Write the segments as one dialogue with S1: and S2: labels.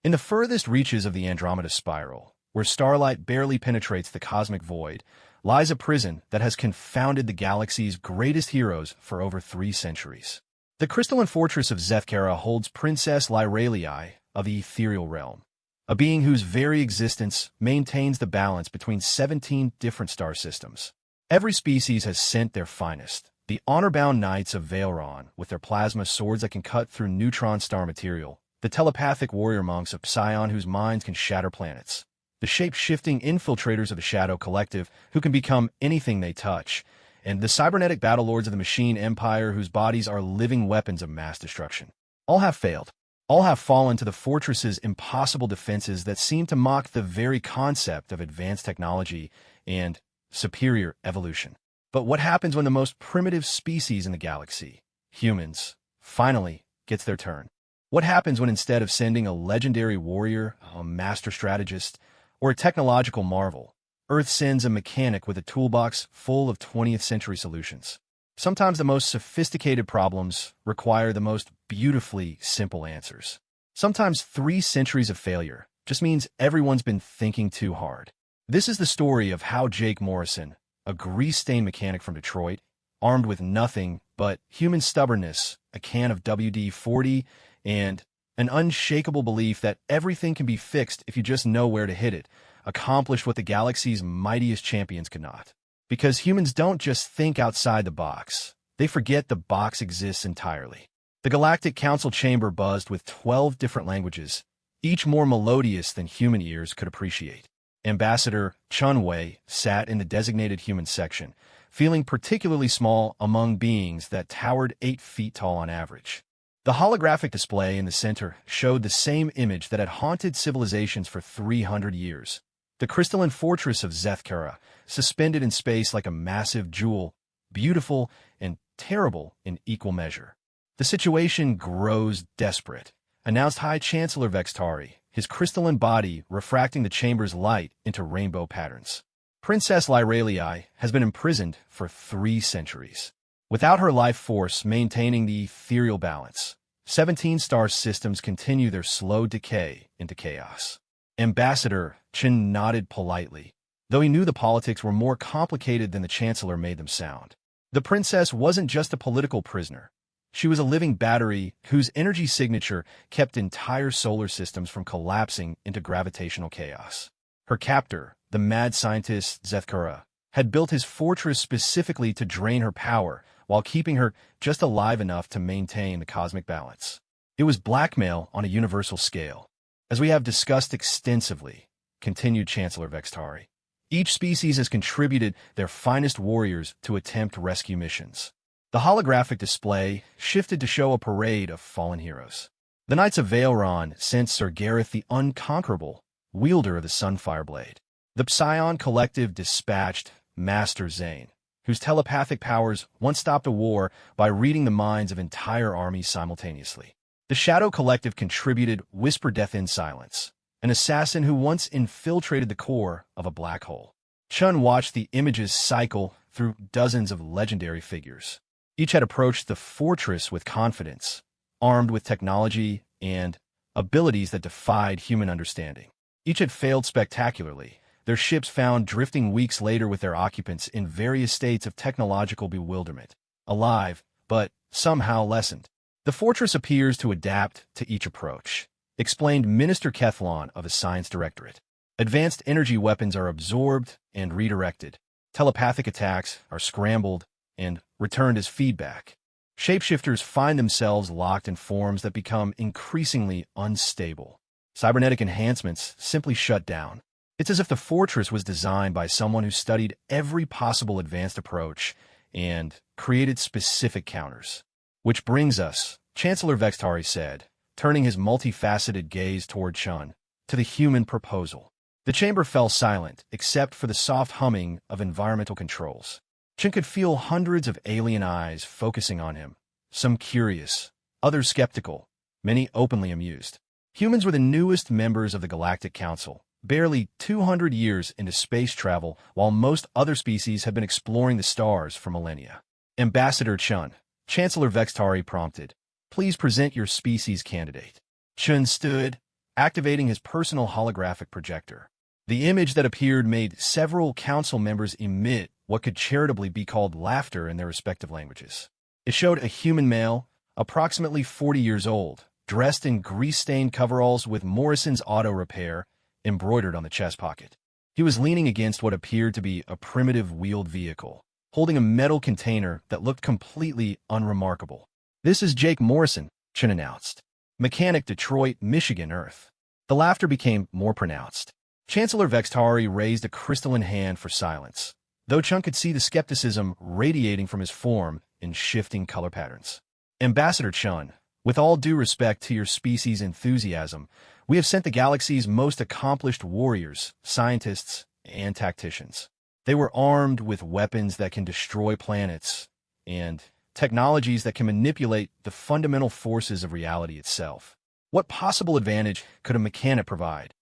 S1: In the furthest reaches of the Andromeda Spiral, where starlight barely penetrates the cosmic void, lies a prison that has confounded the galaxy's greatest heroes for over 3 centuries. The crystalline fortress of Zethkara holds Princess Lyralii of the ethereal realm, a being whose very existence maintains the balance between 17 different star systems. Every species has sent their finest, the honor-bound knights of Valeron with their plasma swords that can cut through neutron star material, the telepathic warrior monks of Psion whose minds can shatter planets, the shape-shifting infiltrators of the Shadow Collective who can become anything they touch, and the cybernetic battlelords of the Machine Empire whose bodies are living weapons of mass destruction. All have failed. All have fallen to the fortress's impossible defenses that seem to mock the very concept of advanced technology and superior evolution. But what happens when the most primitive species in the galaxy, humans, finally gets their turn? What happens when instead of sending a legendary warrior, a master strategist, or a technological marvel, Earth sends a mechanic with a toolbox full of 20th century solutions? Sometimes the most sophisticated problems require the most beautifully simple answers. Sometimes 3 centuries of failure just means everyone's been thinking too hard. This is the story of how Jake Morrison, a grease-stained mechanic from Detroit, armed with nothing but human stubbornness, a can of WD-40, and an unshakable belief that everything can be fixed if you just know where to hit it, accomplished what the galaxy's mightiest champions could not. Because humans don't just think outside the box. They forget the box exists entirely. The Galactic Council chamber buzzed with 12 different languages, each more melodious than human ears could appreciate. Ambassador Chun Wei sat in the designated human section, feeling particularly small among beings that towered 8 feet tall on average. The holographic display in the center showed the same image that had haunted civilizations for 300 years. The crystalline fortress of Zethkara, suspended in space like a massive jewel, beautiful and terrible in equal measure. The situation grows desperate, announced High Chancellor Vextari, his crystalline body refracting the chamber's light into rainbow patterns. Princess Lyralii has been imprisoned for 3 centuries. Without her life force maintaining the ethereal balance, 17 star systems continue their slow decay into chaos. Ambassador Chen nodded politely, though he knew the politics were more complicated than the Chancellor made them sound. The princess wasn't just a political prisoner. She was a living battery whose energy signature kept entire solar systems from collapsing into gravitational chaos. Her captor, the mad scientist Zethkara, had built his fortress specifically to drain her power while keeping her just alive enough to maintain the cosmic balance. It was blackmail on a universal scale. As we have discussed extensively, continued Chancellor Vextari, each species has contributed their finest warriors to attempt rescue missions. The holographic display shifted to show a parade of fallen heroes. The Knights of Valeron sent Sir Gareth the Unconquerable, wielder of the Sunfire Blade. The Psion Collective dispatched Master Zane, whose telepathic powers once stopped a war by reading the minds of entire armies simultaneously. The Shadow Collective contributed Whisper Death in Silence, an assassin who once infiltrated the core of a black hole. Chun watched the images cycle through dozens of legendary figures. Each had approached the fortress with confidence, armed with technology and abilities that defied human understanding. Each had failed spectacularly, their ships found drifting weeks later with their occupants in various states of technological bewilderment, alive, but somehow lessened. The fortress appears to adapt to each approach, explained Minister Kethlon of the Science Directorate. Advanced energy weapons are absorbed and redirected. Telepathic attacks are scrambled and returned as feedback. Shapeshifters find themselves locked in forms that become increasingly unstable. Cybernetic enhancements simply shut down. It's as if the fortress was designed by someone who studied every possible advanced approach and created specific counters. Which brings us, Chancellor Vextari said, turning his multifaceted gaze toward Chun, to the human proposal. The chamber fell silent, except for the soft humming of environmental controls. Chun could feel hundreds of alien eyes focusing on him, some curious, others skeptical, many openly amused. Humans were the newest members of the Galactic Council, barely 200 years into space travel, while most other species had been exploring the stars for millennia. Ambassador Chun, Chancellor Vextari prompted, please present your species candidate. Chun stood, activating his personal holographic projector. The image that appeared made several council members emit what could charitably be called laughter in their respective languages. It showed a human male, approximately 40 years old, dressed in grease-stained coveralls with Morrison's Auto Repair embroidered on the chest pocket. He was leaning against what appeared to be a primitive wheeled vehicle, holding a metal container that looked completely unremarkable. "This is Jake Morrison," Chen announced. "Mechanic, Detroit, Michigan, Earth." The laughter became more pronounced. Chancellor Vextari raised a crystalline hand for silence, though Chen could see the skepticism radiating from his form in shifting color patterns. "Ambassador Chen, with all due respect to your species' enthusiasm, we have sent the galaxy's most accomplished warriors, scientists, and tacticians. They were armed with weapons that can destroy planets and technologies that can manipulate the fundamental forces of reality itself. What possible advantage could a mechanic provide?"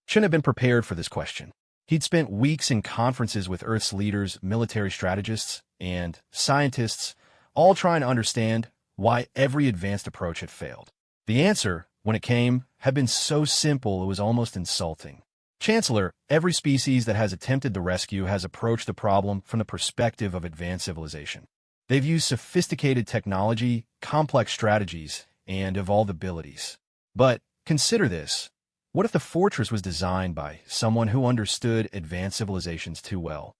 S1: Chen had been prepared for this question. He'd spent weeks in conferences with Earth's leaders, military strategists, and scientists, all trying to understand why every advanced approach had failed. The answer, when it came, had been so simple it was almost insulting. "Chancellor, every species that has attempted the rescue has approached the problem from the perspective of advanced civilization. They've used sophisticated technology, complex strategies, and evolved abilities. But consider this. What if the fortress was designed by someone who understood advanced civilizations too well?"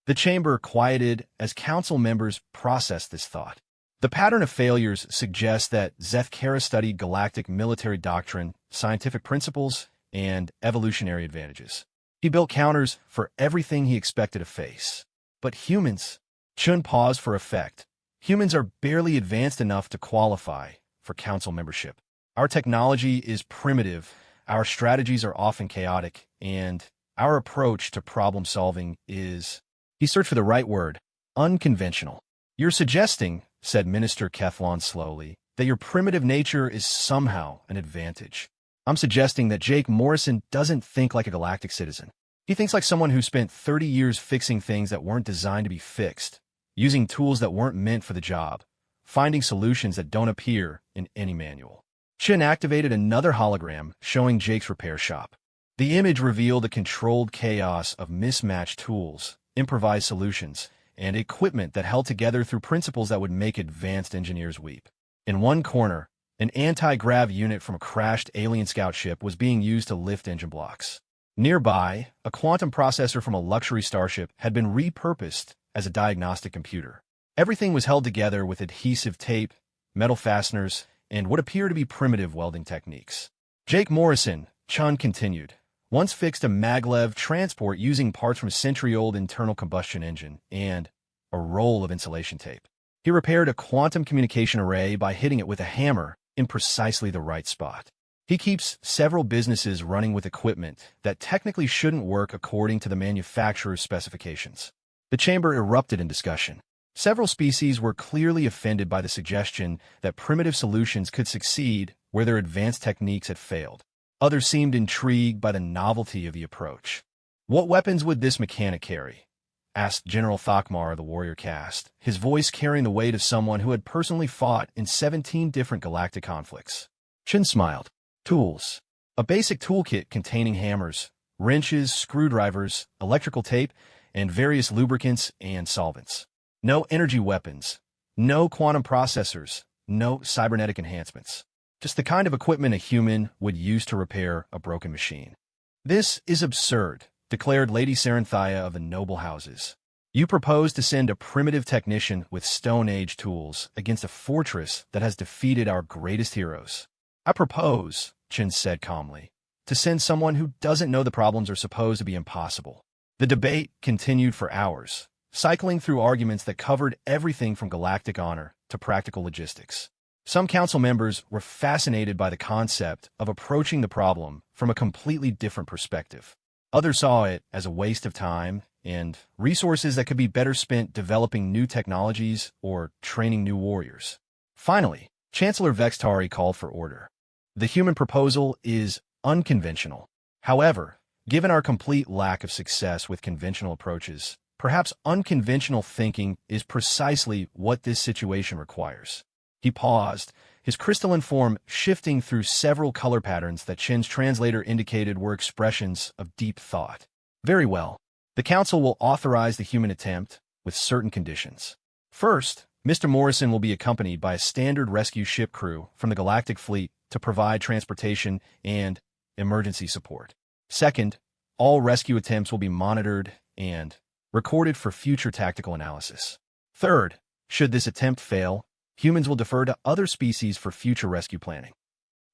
S1: The chamber quieted as council members processed this thought. The pattern of failures suggests that Zethkara studied galactic military doctrine, scientific principles, and evolutionary advantages. He built counters for everything he expected to face. But humans? Chun paused for effect. Humans are barely advanced enough to qualify for council membership. Our technology is primitive, our strategies are often chaotic, and our approach to problem-solving is, he searched for the right word, unconventional. "You're suggesting," said Minister Kethlon slowly, "that your primitive nature is somehow an advantage." "I'm suggesting that Jake Morrison doesn't think like a galactic citizen. He thinks like someone who spent 30 years fixing things that weren't designed to be fixed, using tools that weren't meant for the job, finding solutions that don't appear in any manual." Chin activated another hologram showing Jake's repair shop. The image revealed a controlled chaos of mismatched tools, improvised solutions, and equipment that held together through principles that would make advanced engineers weep. In one corner, an anti-grav unit from a crashed alien scout ship was being used to lift engine blocks. Nearby, a quantum processor from a luxury starship had been repurposed as a diagnostic computer. Everything was held together with adhesive tape, metal fasteners, and what appeared to be primitive welding techniques. Jake Morrison, Chun continued, once fixed a maglev transport using parts from a century-old internal combustion engine and a roll of insulation tape. He repaired a quantum communication array by hitting it with a hammer in precisely the right spot. He keeps several businesses running with equipment that technically shouldn't work according to the manufacturer's specifications. The chamber erupted in discussion. Several species were clearly offended by the suggestion that primitive solutions could succeed where their advanced techniques had failed. Others seemed intrigued by the novelty of the approach. "What weapons would this mechanic carry?" asked General Thakmar of the warrior caste, his voice carrying the weight of someone who had personally fought in 17 different galactic conflicts. Chin smiled. "Tools. A basic toolkit containing hammers, wrenches, screwdrivers, electrical tape, and various lubricants and solvents. No energy weapons, no quantum processors, no cybernetic enhancements. Just the kind of equipment a human would use to repair a broken machine." "This is absurd," declared Lady Saranthia of the noble houses. "You propose to send a primitive technician with Stone Age tools against a fortress that has defeated our greatest heroes." "I propose," Chin said calmly, "to send someone who doesn't know the problems are supposed to be impossible." The debate continued for hours, cycling through arguments that covered everything from galactic honor to practical logistics. Some council members were fascinated by the concept of approaching the problem from a completely different perspective. Others saw it as a waste of time and resources that could be better spent developing new technologies or training new warriors. Finally, Chancellor Vextari called for order. "The human proposal is unconventional. However, given our complete lack of success with conventional approaches, perhaps unconventional thinking is precisely what this situation requires." He paused, his crystalline form shifting through several color patterns that Chen's translator indicated were expressions of deep thought. Very well. The Council will authorize the human attempt with certain conditions. First, Mr. Morrison will be accompanied by a standard rescue ship crew from the Galactic Fleet to provide transportation and emergency support. Second, all rescue attempts will be monitored and recorded for future tactical analysis. Third, should this attempt fail, humans will defer to other species for future rescue planning.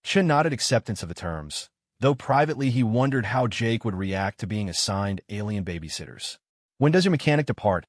S1: Chen nodded acceptance of the terms, though privately he wondered how Jake would react to being assigned alien babysitters. "When does your mechanic depart?"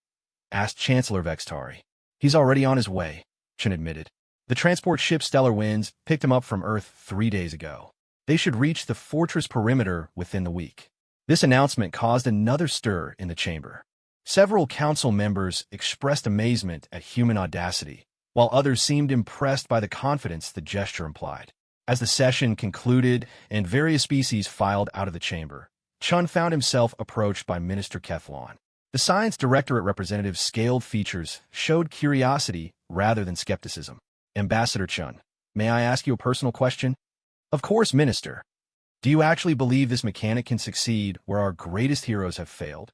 S1: asked Chancellor Vextari. "He's already on his way," Chen admitted. "The transport ship Stellar Winds picked him up from Earth 3 days ago. They should reach the fortress perimeter within the week." This announcement caused another stir in the chamber. Several council members expressed amazement at human audacity, while others seemed impressed by the confidence the gesture implied. As the session concluded and various species filed out of the chamber, Chun found himself approached by Minister Keflon. The Science Directorate representative's scaled features showed curiosity rather than skepticism. "Ambassador Chun, may I ask you a personal question?" "Of course, Minister." "Do you actually believe this mechanic can succeed where our greatest heroes have failed?"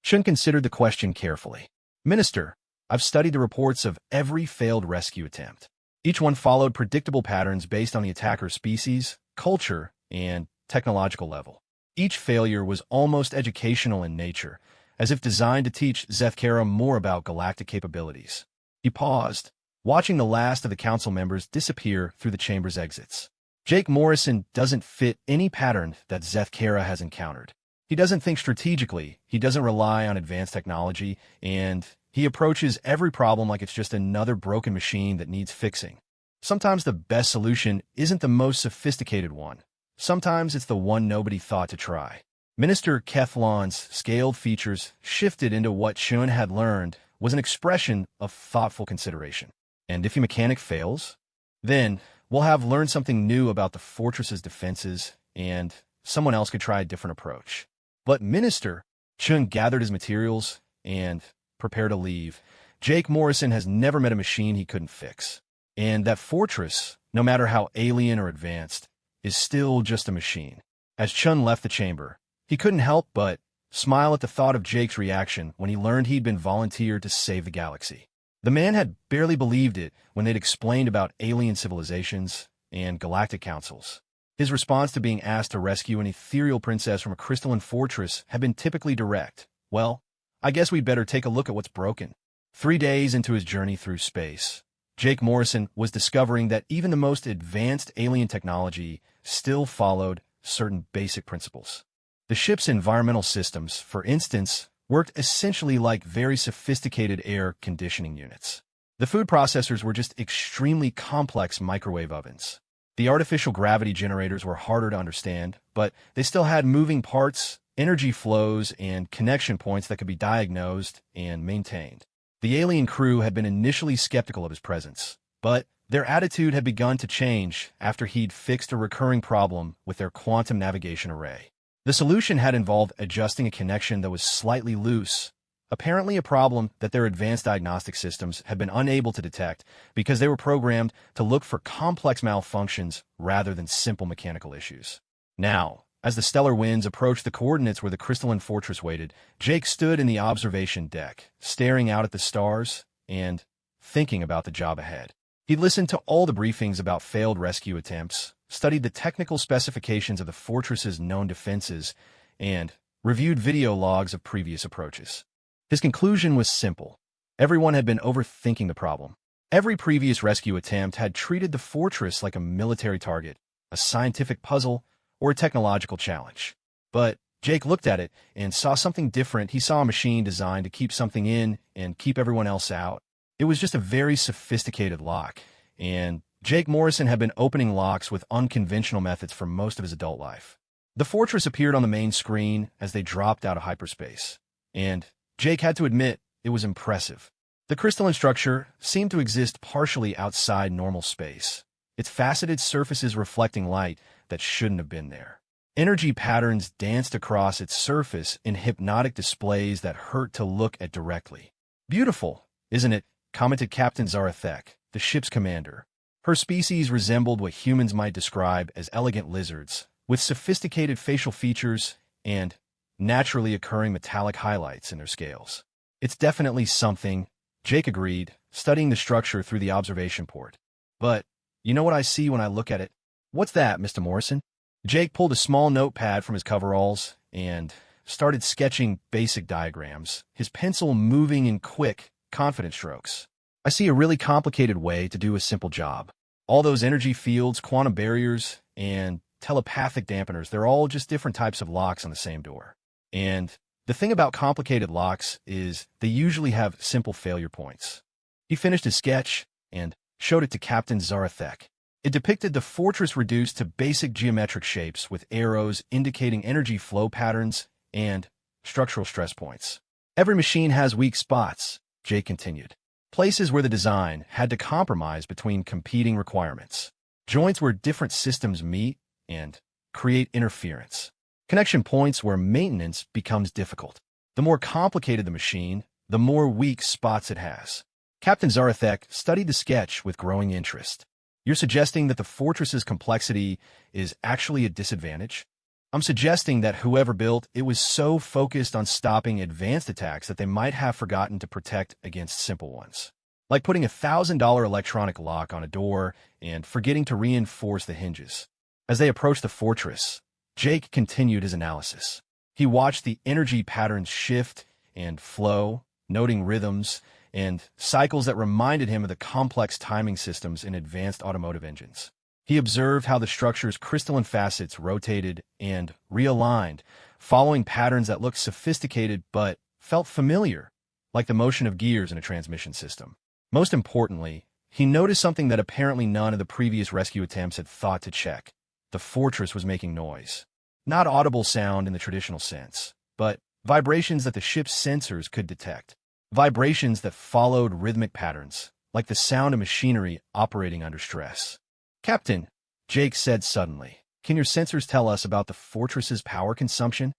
S1: Chun considered the question carefully. "Minister, I've studied the reports of every failed rescue attempt. Each one followed predictable patterns based on the attacker's species, culture, and technological level. Each failure was almost educational in nature, as if designed to teach Zethkara more about galactic capabilities." He paused, watching the last of the council members disappear through the chamber's exits. Jake Morrison doesn't fit any pattern that Zethkara has encountered. He doesn't think strategically, he doesn't rely on advanced technology, and he approaches every problem like it's just another broken machine that needs fixing. Sometimes the best solution isn't the most sophisticated one. Sometimes it's the one nobody thought to try. Minister Keflon's scaled features shifted into what Chun had learned was an expression of thoughtful consideration. "And if your mechanic fails, then we'll have learned something new about the fortress's defenses, and someone else could try a different approach." "But Minister," Chun gathered his materials and prepared to leave. "Jake Morrison has never met a machine he couldn't fix. And that fortress, no matter how alien or advanced, is still just a machine." As Chun left the chamber, he couldn't help but smile at the thought of Jake's reaction when he learned he'd been volunteered to save the galaxy. The man had barely believed it when they'd explained about alien civilizations and galactic councils. His response to being asked to rescue an ethereal princess from a crystalline fortress had been typically direct. "Well, I guess we'd better take a look at what's broken." 3 days into his journey through space, Jake Morrison was discovering that even the most advanced alien technology still followed certain basic principles. The ship's environmental systems, for instance, worked essentially like very sophisticated air conditioning units. The food processors were just extremely complex microwave ovens. The artificial gravity generators were harder to understand, but they still had moving parts, energy flows, and connection points that could be diagnosed and maintained. The alien crew had been initially skeptical of his presence, but their attitude had begun to change after he'd fixed a recurring problem with their quantum navigation array. The solution had involved adjusting a connection that was slightly loose, apparently a problem that their advanced diagnostic systems had been unable to detect because they were programmed to look for complex malfunctions rather than simple mechanical issues. Now, as the stellar winds approached the coordinates where the crystalline fortress waited, Jake stood in the observation deck, staring out at the stars and thinking about the job ahead. He'd listened to all the briefings about failed rescue attempts, studied the technical specifications of the fortress's known defenses, and reviewed video logs of previous approaches. His conclusion was simple. Everyone had been overthinking the problem. Every previous rescue attempt had treated the fortress like a military target, a scientific puzzle, or a technological challenge. But Jake looked at it and saw something different. He saw a machine designed to keep something in and keep everyone else out. It was just a very sophisticated lock, and Jake Morrison had been opening locks with unconventional methods for most of his adult life. The fortress appeared on the main screen as they dropped out of hyperspace, and Jake had to admit it was impressive. The crystalline structure seemed to exist partially outside normal space, its faceted surfaces reflecting light that shouldn't have been there. Energy patterns danced across its surface in hypnotic displays that hurt to look at directly. "Beautiful, isn't it?" commented Captain Zarathek, the ship's commander. Her species resembled what humans might describe as elegant lizards, with sophisticated facial features and naturally occurring metallic highlights in their scales. It's definitely something, Jake agreed, studying the structure through the observation port. But, you know what I see when I look at it? What's that, Mr. Morrison? Jake pulled a small notepad from his coveralls and started sketching basic diagrams, his pencil moving in quick, confident strokes. I see a really complicated way to do a simple job. All those energy fields, quantum barriers, and telepathic dampeners, they're all just different types of locks on the same door. And the thing about complicated locks is they usually have simple failure points. He finished his sketch and showed it to Captain Zarathek. It depicted the fortress reduced to basic geometric shapes with arrows indicating energy flow patterns and structural stress points. Every machine has weak spots, Jake continued. Places where the design had to compromise between competing requirements. Joints where different systems meet and create interference. Connection points where maintenance becomes difficult. The more complicated the machine, the more weak spots it has. Captain Zarathek studied the sketch with growing interest. You're suggesting that the fortress's complexity is actually a disadvantage? I'm suggesting that whoever built it was so focused on stopping advanced attacks that they might have forgotten to protect against simple ones. Like putting a $1,000 electronic lock on a door and forgetting to reinforce the hinges. As they approached the fortress, Jake continued his analysis. He watched the energy patterns shift and flow, noting rhythms and cycles that reminded him of the complex timing systems in advanced automotive engines. He observed how the structure's crystalline facets rotated and realigned, following patterns that looked sophisticated but felt familiar, like the motion of gears in a transmission system. Most importantly, he noticed something that apparently none of the previous rescue attempts had thought to check. The fortress was making noise. Not audible sound in the traditional sense, but vibrations that the ship's sensors could detect. Vibrations that followed rhythmic patterns, like the sound of machinery operating under stress. Captain, Jake said suddenly, can your sensors tell us about the fortress's power consumption?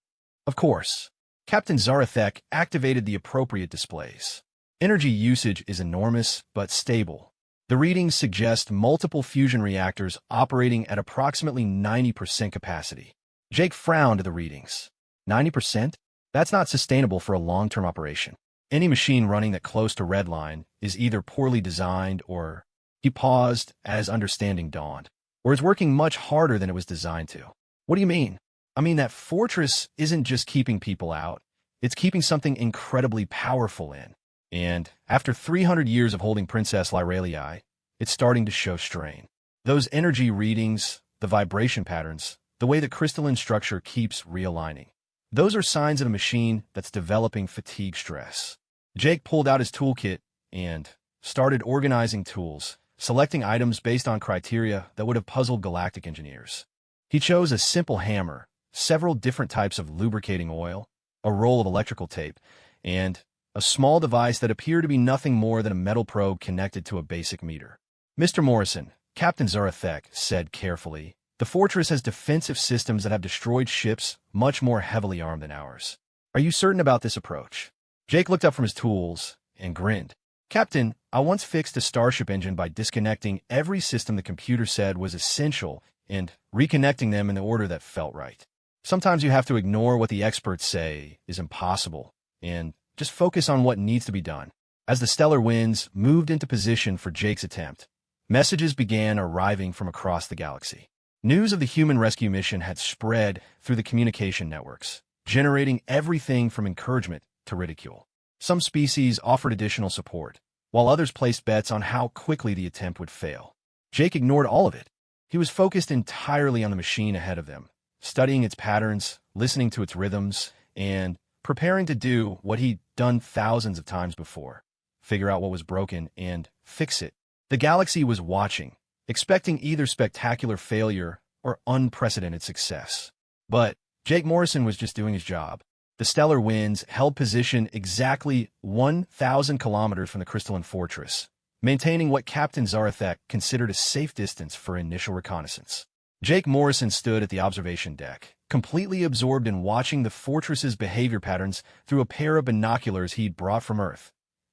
S1: Of course. Captain Zarathek activated the appropriate displays. Energy usage is enormous but stable. The readings suggest multiple fusion reactors operating at approximately 90% capacity. Jake frowned at the readings. 90%? That's not sustainable for a long-term operation. Any machine running that close to redline is either poorly designed or, he paused as understanding dawned, or is working much harder than it was designed to. What do you mean? I mean that fortress isn't just keeping people out, it's keeping something incredibly powerful in. And after 300 years of holding Princess Lyralii, it's starting to show strain. Those energy readings, the vibration patterns, the way the crystalline structure keeps realigning. Those are signs of a machine that's developing fatigue stress. Jake pulled out his toolkit and started organizing tools, selecting items based on criteria that would have puzzled galactic engineers. He chose a simple hammer, several different types of lubricating oil, a roll of electrical tape, and a small device that appeared to be nothing more than a metal probe connected to a basic meter. Mr. Morrison, Captain Zarathek said carefully, the fortress has defensive systems that have destroyed ships much more heavily armed than ours. Are you certain about this approach? Jake looked up from his tools and grinned. Captain, I once fixed a starship engine by disconnecting every system the computer said was essential and reconnecting them in the order that felt right. Sometimes you have to ignore what the experts say is impossible and just focus on what needs to be done. As the stellar winds moved into position for Jake's attempt, messages began arriving from across the galaxy. News of the human rescue mission had spread through the communication networks, generating everything from encouragement to ridicule. Some species offered additional support, while others placed bets on how quickly the attempt would fail. Jake ignored all of it. He was focused entirely on the machine ahead of them, studying its patterns, listening to its rhythms, and preparing to do what he'd done thousands of times before, figure out what was broken and fix it. The galaxy was watching, expecting either spectacular failure or unprecedented success. But Jake Morrison was just doing his job. The stellar winds held position exactly 1,000 kilometers from the crystalline fortress, maintaining what Captain Zarathek considered a safe distance for initial reconnaissance. Jake Morrison stood at the observation deck, completely absorbed in watching the fortress's behavior patterns through a pair of binoculars he'd brought from Earth.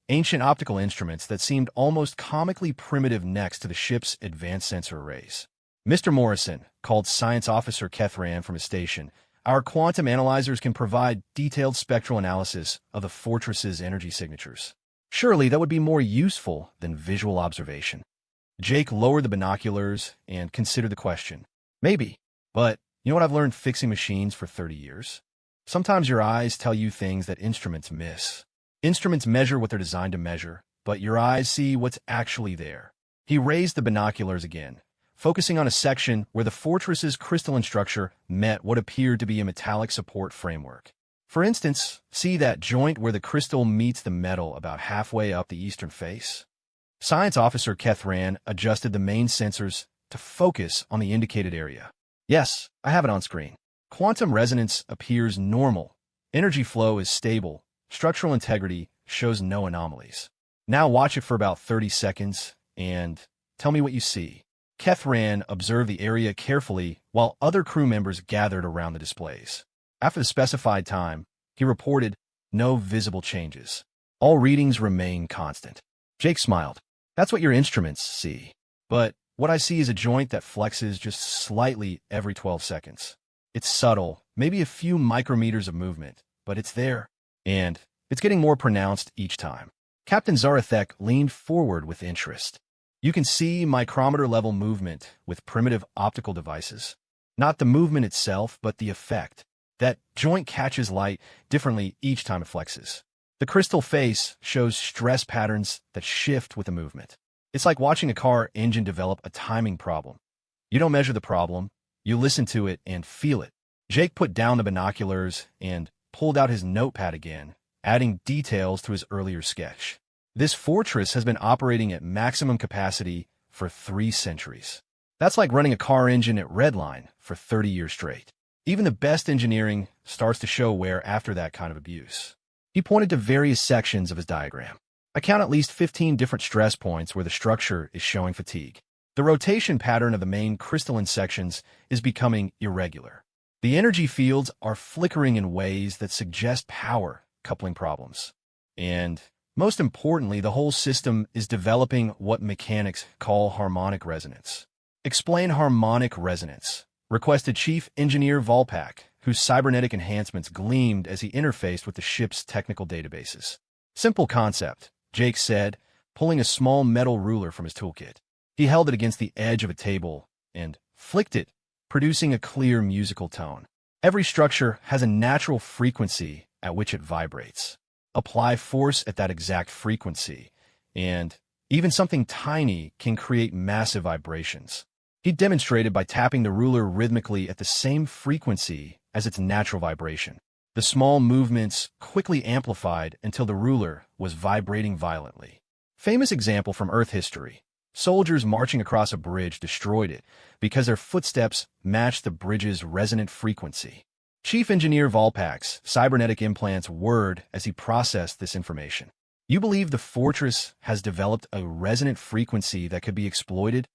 S1: ancient optical instruments that seemed almost comically primitive next to the ship's advanced sensor arrays. Mr. Morrison called Science Officer Kethran from his station. Our quantum analyzers can provide detailed spectral analysis of the fortress's energy signatures. Surely that would be more useful than visual observation. Jake lowered the binoculars and considered the question. Maybe, but you know what I've learned fixing machines for 30 years? Sometimes your eyes tell you things that instruments miss. Instruments measure what they're designed to measure, but your eyes see what's actually there. He raised the binoculars again, focusing on a section where the fortress's crystalline structure met what appeared to be a metallic support framework. For instance, see that joint where the crystal meets the metal about halfway up the eastern face? Science Officer Kethran adjusted the main sensors to focus on the indicated area. Yes, I have it on screen. Quantum resonance appears normal. Energy flow is stable. Structural integrity shows no anomalies. Now watch it for about 30 seconds and tell me what you see. Kethran observed the area carefully while other crew members gathered around the displays. After the specified time, he reported no visible changes. All readings remain constant. Jake smiled. That's what your instruments see. But what I see is a joint that flexes just slightly every 12 seconds. It's subtle, maybe a few micrometers of movement, but it's there. And it's getting more pronounced each time. Captain Zarathek leaned forward with interest. You can see micrometer-level movement with primitive optical devices. Not the movement itself, but the effect. That joint catches light differently each time it flexes. The crystal face shows stress patterns that shift with the movement. It's like watching a car engine develop a timing problem. You don't measure the problem, you listen to it and feel it. Jake put down the binoculars and pulled out his notepad again, adding details to his earlier sketch. This fortress has been operating at maximum capacity for 3 centuries. That's like running a car engine at redline for 30 years straight. Even the best engineering starts to show wear after that kind of abuse. He pointed to various sections of his diagram. I count at least 15 different stress points where the structure is showing fatigue. The rotation pattern of the main crystalline sections is becoming irregular. The energy fields are flickering in ways that suggest power coupling problems. And most importantly, the whole system is developing what mechanics call harmonic resonance. Explain harmonic resonance, requested Chief Engineer Volpak, whose cybernetic enhancements gleamed as he interfaced with the ship's technical databases. Simple concept, Jake said, pulling a small metal ruler from his toolkit. He held it against the edge of a table and flicked it, producing a clear musical tone. Every structure has a natural frequency at which it vibrates. Apply force at that exact frequency, and even something tiny can create massive vibrations. He demonstrated by tapping the ruler rhythmically at the same frequency as its natural vibration. The small movements quickly amplified until the ruler was vibrating violently. Famous example from Earth history. Soldiers marching across a bridge destroyed it because their footsteps matched the bridge's resonant frequency. Chief Engineer Volpak's cybernetic implants whirred as he processed this information. You believe the fortress has developed a resonant frequency that could be exploited?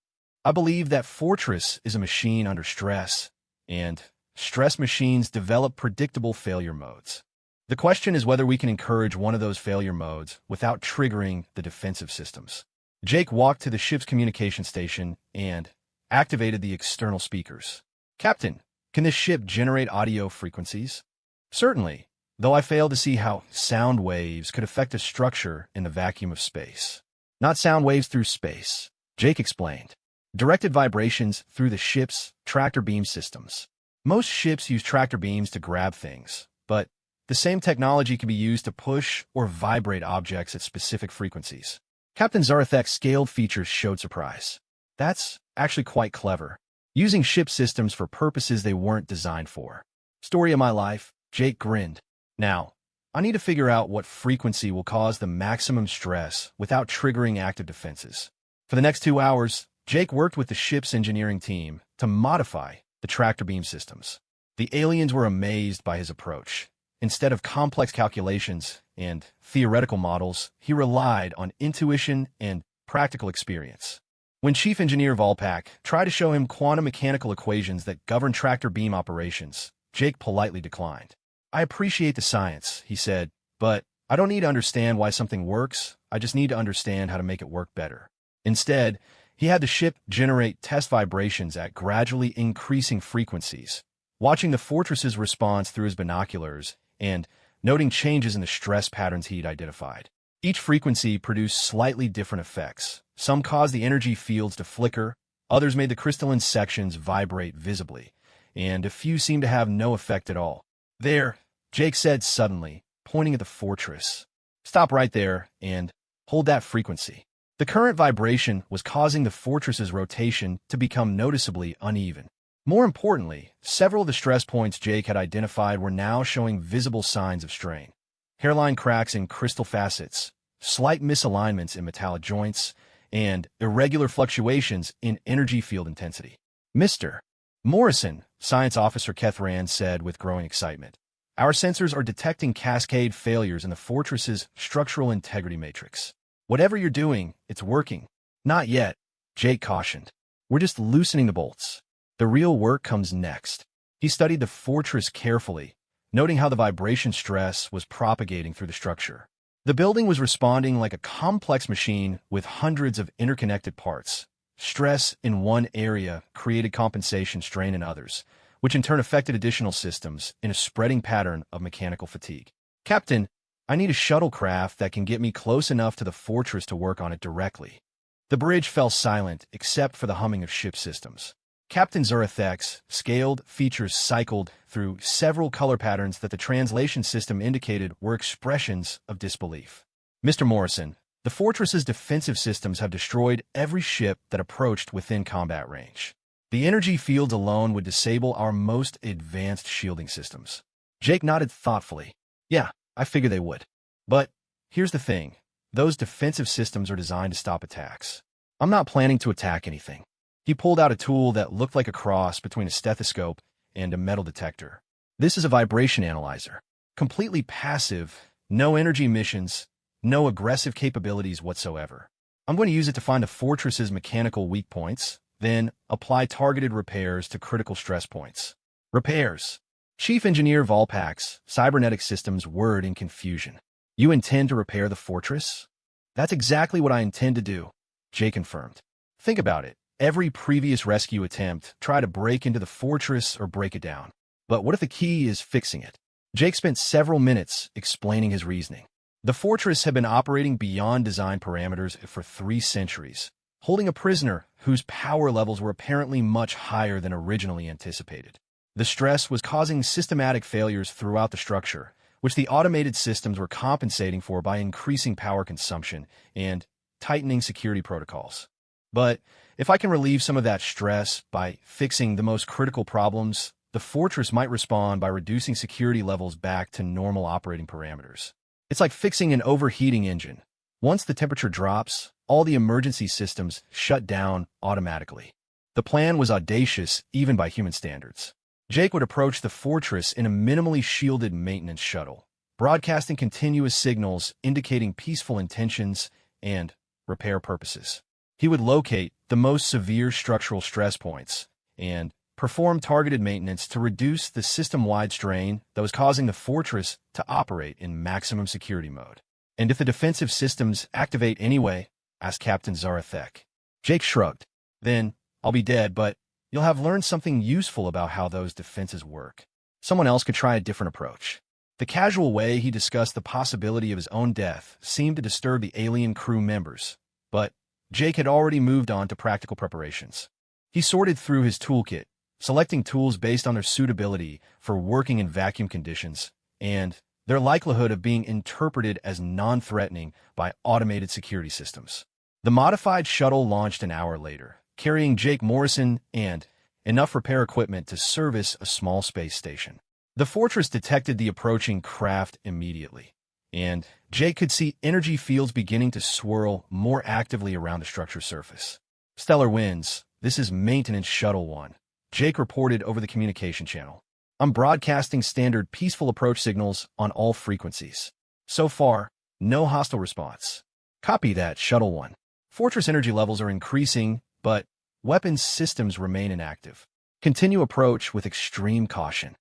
S1: I believe that fortress is a machine under stress, and stress machines develop predictable failure modes. The question is whether we can encourage one of those failure modes without triggering the defensive systems. Jake walked to the ship's communication station and activated the external speakers. Captain, can this ship generate audio frequencies? Certainly, though I fail to see how sound waves could affect a structure in the vacuum of space. Not sound waves through space, Jake explained. Directed vibrations through the ship's tractor beam systems. Most ships use tractor beams to grab things, but the same technology can be used to push or vibrate objects at specific frequencies. Captain Zarathek's scaled features showed surprise. That's actually quite clever. Using ship systems for purposes they weren't designed for. Story of my life, Jake grinned. Now, I need to figure out what frequency will cause the maximum stress without triggering active defenses. For the next 2 hours, Jake worked with the ship's engineering team to modify the tractor beam systems. The aliens were amazed by his approach. Instead of complex calculations and theoretical models, he relied on intuition and practical experience. When Chief Engineer Volpak tried to show him quantum mechanical equations that govern tractor beam operations, Jake politely declined. I appreciate the science, he said, but I don't need to understand why something works. I just need to understand how to make it work better. Instead, he had the ship generate test vibrations at gradually increasing frequencies, watching the fortress's response through his binoculars and noting changes in the stress patterns he'd identified. Each frequency produced slightly different effects. Some caused the energy fields to flicker, others made the crystalline sections vibrate visibly, and a few seemed to have no effect at all. "There," Jake said suddenly, pointing at the fortress. "Stop right there and hold that frequency." The current vibration was causing the fortress's rotation to become noticeably uneven. More importantly, several of the stress points Jake had identified were now showing visible signs of strain. Hairline cracks in crystal facets, slight misalignments in metallic joints, and irregular fluctuations in energy field intensity. "Mr. Morrison," Science Officer Kethran said with growing excitement, "our sensors are detecting cascade failures in the fortress's structural integrity matrix. Whatever you're doing, it's working." "Not yet," Jake cautioned. "We're just loosening the bolts. The real work comes next." He studied the fortress carefully, noting how the vibration stress was propagating through the structure. The building was responding like a complex machine with hundreds of interconnected parts. Stress in one area created compensation strain in others, which in turn affected additional systems in a spreading pattern of mechanical fatigue. "Captain, I need a shuttlecraft that can get me close enough to the fortress to work on it directly." The bridge fell silent except for the humming of ship systems. Captain Zurathek's scaled features cycled through several color patterns that the translation system indicated were expressions of disbelief. "Mr. Morrison, the fortress's defensive systems have destroyed every ship that approached within combat range. The energy fields alone would disable our most advanced shielding systems." Jake nodded thoughtfully. "Yeah, I figure they would. But here's the thing. Those defensive systems are designed to stop attacks. I'm not planning to attack anything." He pulled out a tool that looked like a cross between a stethoscope and a metal detector. "This is a vibration analyzer. Completely passive, no energy emissions, no aggressive capabilities whatsoever. I'm going to use it to find the fortress's mechanical weak points, then apply targeted repairs to critical stress points." "Repairs?" Chief Engineer Volpak's cybernetic systems whirred in confusion. "You intend to repair the fortress?" "That's exactly what I intend to do," Jake confirmed. "Think about it. Every previous rescue attempt tried to break into the fortress or break it down. But what if the key is fixing it?" Jake spent several minutes explaining his reasoning. The fortress had been operating beyond design parameters for 3 centuries, holding a prisoner whose power levels were apparently much higher than originally anticipated. The stress was causing systematic failures throughout the structure, which the automated systems were compensating for by increasing power consumption and tightening security protocols. "But if I can relieve some of that stress by fixing the most critical problems, the fortress might respond by reducing security levels back to normal operating parameters. It's like fixing an overheating engine. Once the temperature drops, all the emergency systems shut down automatically." The plan was audacious even by human standards. Jake would approach the fortress in a minimally shielded maintenance shuttle, broadcasting continuous signals indicating peaceful intentions and repair purposes. He would locate the most severe structural stress points and perform targeted maintenance to reduce the system-wide strain that was causing the fortress to operate in maximum security mode. "And if the defensive systems activate anyway?" asked Captain Zarathek. Jake shrugged. "Then I'll be dead, but you'll have learned something useful about how those defenses work. Someone else could try a different approach." The casual way he discussed the possibility of his own death seemed to disturb the alien crew members, but Jake had already moved on to practical preparations. He sorted through his toolkit, selecting tools based on their suitability for working in vacuum conditions and their likelihood of being interpreted as non-threatening by automated security systems. The modified shuttle launched an hour later, carrying Jake Morrison and enough repair equipment to service a small space station. The fortress detected the approaching craft immediately, and Jake could see energy fields beginning to swirl more actively around the structure's surface. "Stellar winds. This is Maintenance Shuttle 1. Jake reported over the communication channel. "I'm broadcasting standard peaceful approach signals on all frequencies. So far, no hostile response." "Copy that, Shuttle 1. Fortress energy levels are increasing, but weapons systems remain inactive. Continue approach with extreme caution."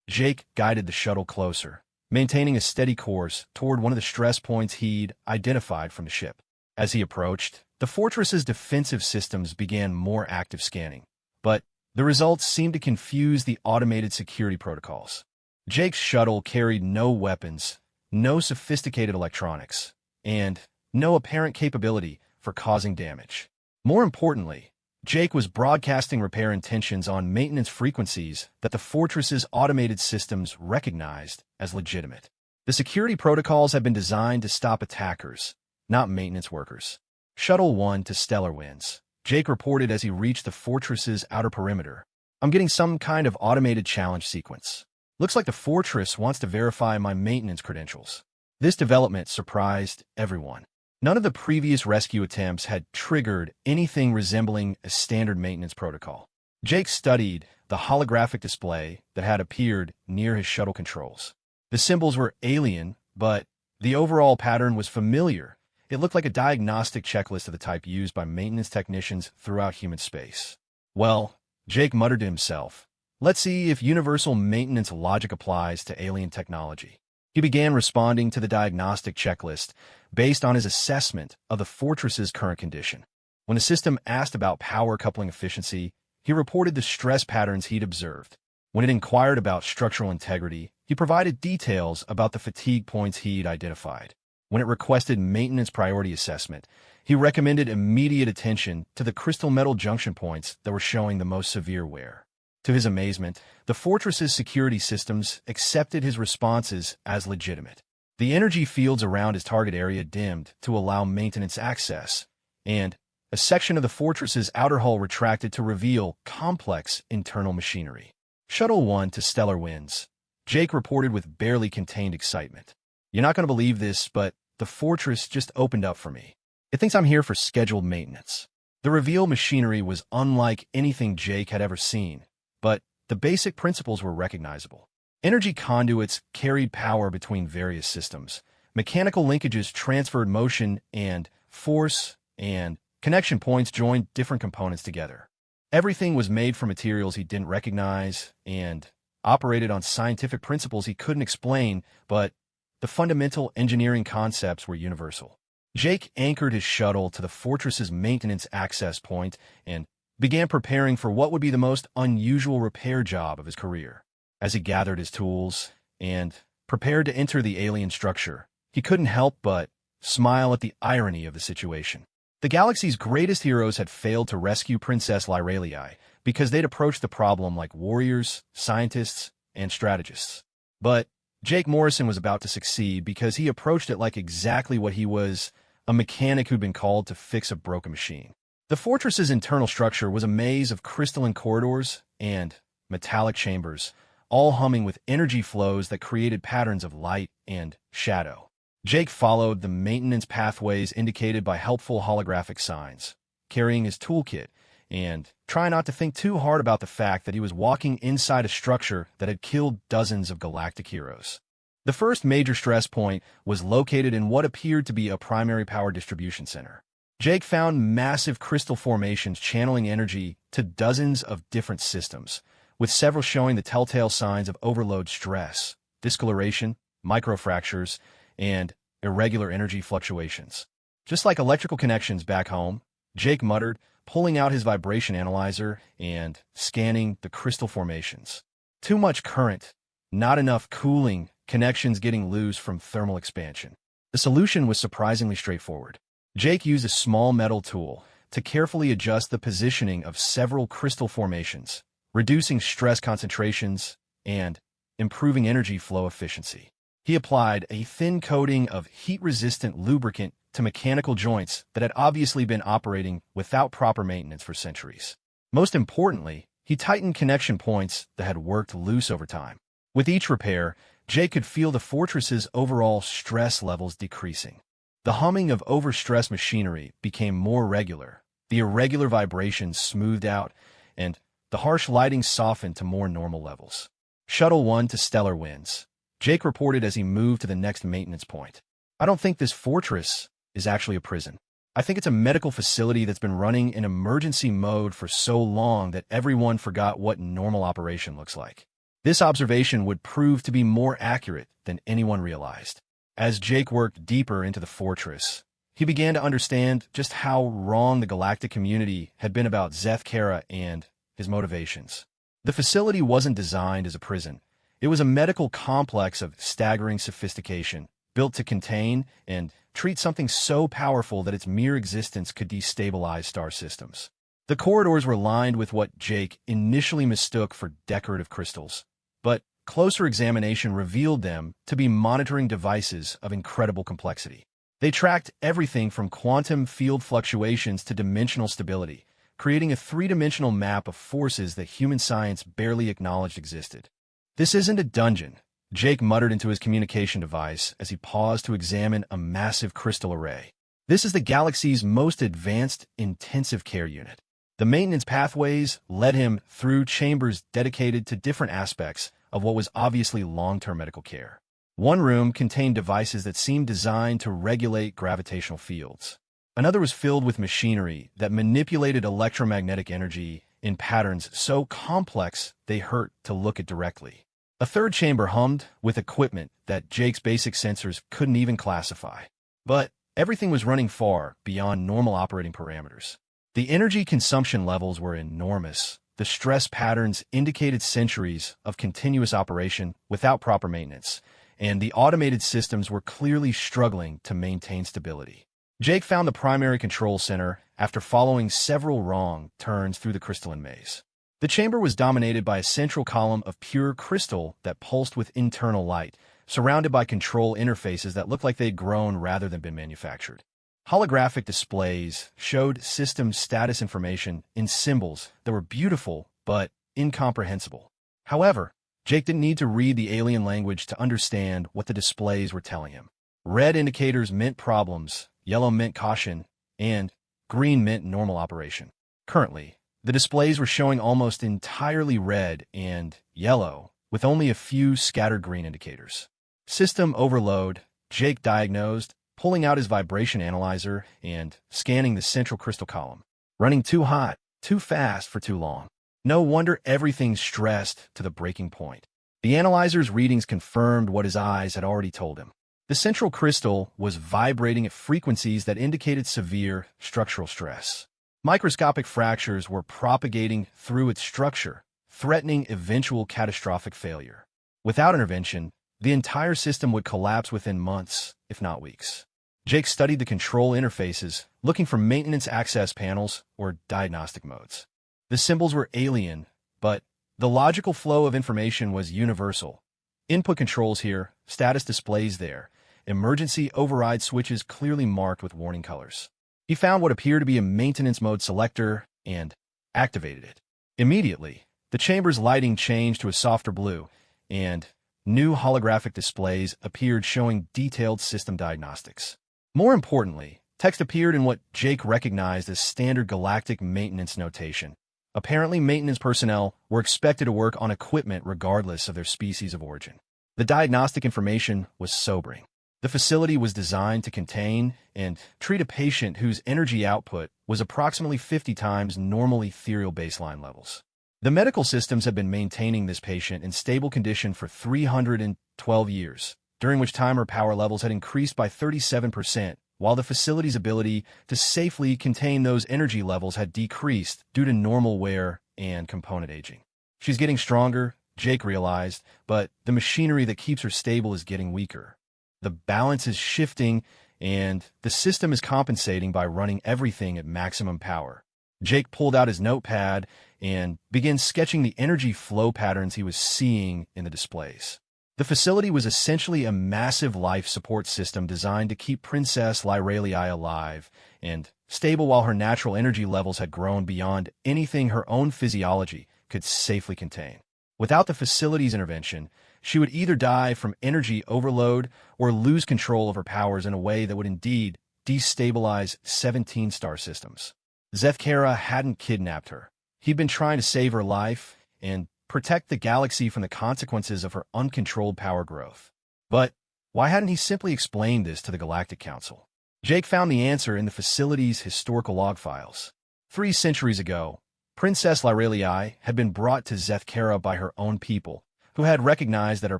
S1: Jake guided the shuttle closer, maintaining a steady course toward one of the stress points he'd identified from the ship. As he approached, the fortress's defensive systems began more active scanning, but the results seemed to confuse the automated security protocols. Jake's shuttle carried no weapons, no sophisticated electronics, and no apparent capability for causing damage. More importantly, Jake was broadcasting repair intentions on maintenance frequencies that the fortress's automated systems recognized as legitimate. The security protocols had been designed to stop attackers, not maintenance workers. Shuttle 1 to stellar winds, Jake reported as he reached the fortress's outer perimeter. I'm getting some kind of automated challenge sequence. Looks like the fortress wants to verify my maintenance credentials. This development surprised everyone. None of the previous rescue attempts had triggered anything resembling a standard maintenance protocol. Jake studied the holographic display that had appeared near his shuttle controls. The symbols were alien, but the overall pattern was familiar. It looked like a diagnostic checklist of the type used by maintenance technicians throughout human space. Well, Jake muttered to himself, let's see if universal maintenance logic applies to alien technology. He began responding to the diagnostic checklist based on his assessment of the fortress's current condition. When the system asked about power coupling efficiency, he reported the stress patterns he'd observed. When it inquired about structural integrity, he provided details about the fatigue points he'd identified. When it requested maintenance priority assessment, he recommended immediate attention to the crystal metal junction points that were showing the most severe wear. To his amazement, the fortress's security systems accepted his responses as legitimate. The energy fields around his target area dimmed to allow maintenance access, and a section of the fortress's outer hull retracted to reveal complex internal machinery. Shuttle 1 to stellar winds, Jake reported with barely contained excitement. You're not going to believe this, but the fortress just opened up for me. It thinks I'm here for scheduled maintenance. The reveal machinery was unlike anything Jake had ever seen, but the basic principles were recognizable. Energy conduits carried power between various systems. Mechanical linkages transferred motion and force, and connection points joined different components together. Everything was made from materials he didn't recognize and operated on scientific principles he couldn't explain, but the fundamental engineering concepts were universal. Jake anchored his shuttle to the fortress's maintenance access point and began preparing for what would be the most unusual repair job of his career. As he gathered his tools and prepared to enter the alien structure, he couldn't help but smile at the irony of the situation. The galaxy's greatest heroes had failed to rescue Princess Lyralii because they'd approached the problem like warriors, scientists, and strategists. But Jake Morrison was about to succeed because he approached it like exactly what he was, a mechanic who'd been called to fix a broken machine. The fortress's internal structure was a maze of crystalline corridors and metallic chambers, all humming with energy flows that created patterns of light and shadow. Jake followed the maintenance pathways indicated by helpful holographic signs, carrying his toolkit and trying not to think too hard about the fact that he was walking inside a structure that had killed dozens of galactic heroes. The first major stress point was located in what appeared to be a primary power distribution center. Jake found massive crystal formations channeling energy to dozens of different systems, with several showing the telltale signs of overload stress, discoloration, microfractures, and irregular energy fluctuations. Just like electrical connections back home, Jake muttered, pulling out his vibration analyzer and scanning the crystal formations. Too much current, not enough cooling, connections getting loose from thermal expansion. The solution was surprisingly straightforward. Jake used a small metal tool to carefully adjust the positioning of several crystal formations, reducing stress concentrations and improving energy flow efficiency. He applied a thin coating of heat-resistant lubricant to mechanical joints that had obviously been operating without proper maintenance for centuries. Most importantly, he tightened connection points that had worked loose over time. With each repair, Jake could feel the fortress's overall stress levels decreasing. The humming of overstressed machinery became more regular, the irregular vibrations smoothed out, and the harsh lighting softened to more normal levels. Shuttle 1 to stellar winds, Jake reported as he moved to the next maintenance point. I don't think this fortress is actually a prison. I think it's a medical facility that's been running in emergency mode for so long that everyone forgot what normal operation looks like. This observation would prove to be more accurate than anyone realized. As Jake worked deeper into the fortress, he began to understand just how wrong the galactic community had been about Zeth Kara and his motivations. The facility wasn't designed as a prison. It was a medical complex of staggering sophistication, built to contain and treat something so powerful that its mere existence could destabilize star systems. The corridors were lined with what Jake initially mistook for decorative crystals, but closer examination revealed them to be monitoring devices of incredible complexity. They tracked everything from quantum field fluctuations to dimensional stability, creating a three-dimensional map of forces that human science barely acknowledged existed. "This isn't a dungeon," Jake muttered into his communication device as he paused to examine a massive crystal array. "This is the galaxy's most advanced intensive care unit." The maintenance pathways led him through chambers dedicated to different aspects of what was obviously long-term medical care. One room contained devices that seemed designed to regulate gravitational fields. Another was filled with machinery that manipulated electromagnetic energy in patterns so complex they hurt to look at directly. A third chamber hummed with equipment that Jake's basic sensors couldn't even classify. But everything was running far beyond normal operating parameters. The energy consumption levels were enormous. The stress patterns indicated centuries of continuous operation without proper maintenance, and the automated systems were clearly struggling to maintain stability. Jake found the primary control center after following several wrong turns through the crystalline maze. The chamber was dominated by a central column of pure crystal that pulsed with internal light, surrounded by control interfaces that looked like they'd grown rather than been manufactured. Holographic displays showed system status information in symbols that were beautiful but incomprehensible. However, Jake didn't need to read the alien language to understand what the displays were telling him. Red indicators meant problems, yellow meant caution, and green meant normal operation. Currently, the displays were showing almost entirely red and yellow, with only a few scattered green indicators. System overload, Jake diagnosed, pulling out his vibration analyzer and scanning the central crystal column. Running too hot, too fast for too long. No wonder everything's stressed to the breaking point. The analyzer's readings confirmed what his eyes had already told him. The central crystal was vibrating at frequencies that indicated severe structural stress. Microscopic fractures were propagating through its structure, threatening eventual catastrophic failure. Without intervention, the entire system would collapse within months, if not weeks. Jake studied the control interfaces, looking for maintenance access panels or diagnostic modes. The symbols were alien, but the logical flow of information was universal. Input controls here, status displays there, emergency override switches clearly marked with warning colors. He found what appeared to be a maintenance mode selector and activated it. Immediately, the chamber's lighting changed to a softer blue, and new holographic displays appeared showing detailed system diagnostics. More importantly, text appeared in what Jake recognized as standard galactic maintenance notation. Apparently, maintenance personnel were expected to work on equipment regardless of their species of origin. The diagnostic information was sobering. The facility was designed to contain and treat a patient whose energy output was approximately 50 times normal ethereal baseline levels. The medical systems had been maintaining this patient in stable condition for 312 years, during which time her power levels had increased by 37%, while the facility's ability to safely contain those energy levels had decreased due to normal wear and component aging. She's getting stronger, Jake realized, but the machinery that keeps her stable is getting weaker. The balance is shifting, and the system is compensating by running everything at maximum power. Jake pulled out his notepad and began sketching the energy flow patterns he was seeing in the displays. The facility was essentially a massive life support system designed to keep Princess Lyralii alive and stable while her natural energy levels had grown beyond anything her own physiology could safely contain. Without the facility's intervention, she would either die from energy overload or lose control of her powers in a way that would indeed destabilize 17 star systems. Zeth Kara hadn't kidnapped her. He'd been trying to save her life and protect the galaxy from the consequences of her uncontrolled power growth. But why hadn't he simply explained this to the Galactic Council? Jake found the answer in the facility's historical log files. 3 centuries ago, Princess Lyralii had been brought to Zeth Kara by her own people, who had recognized that her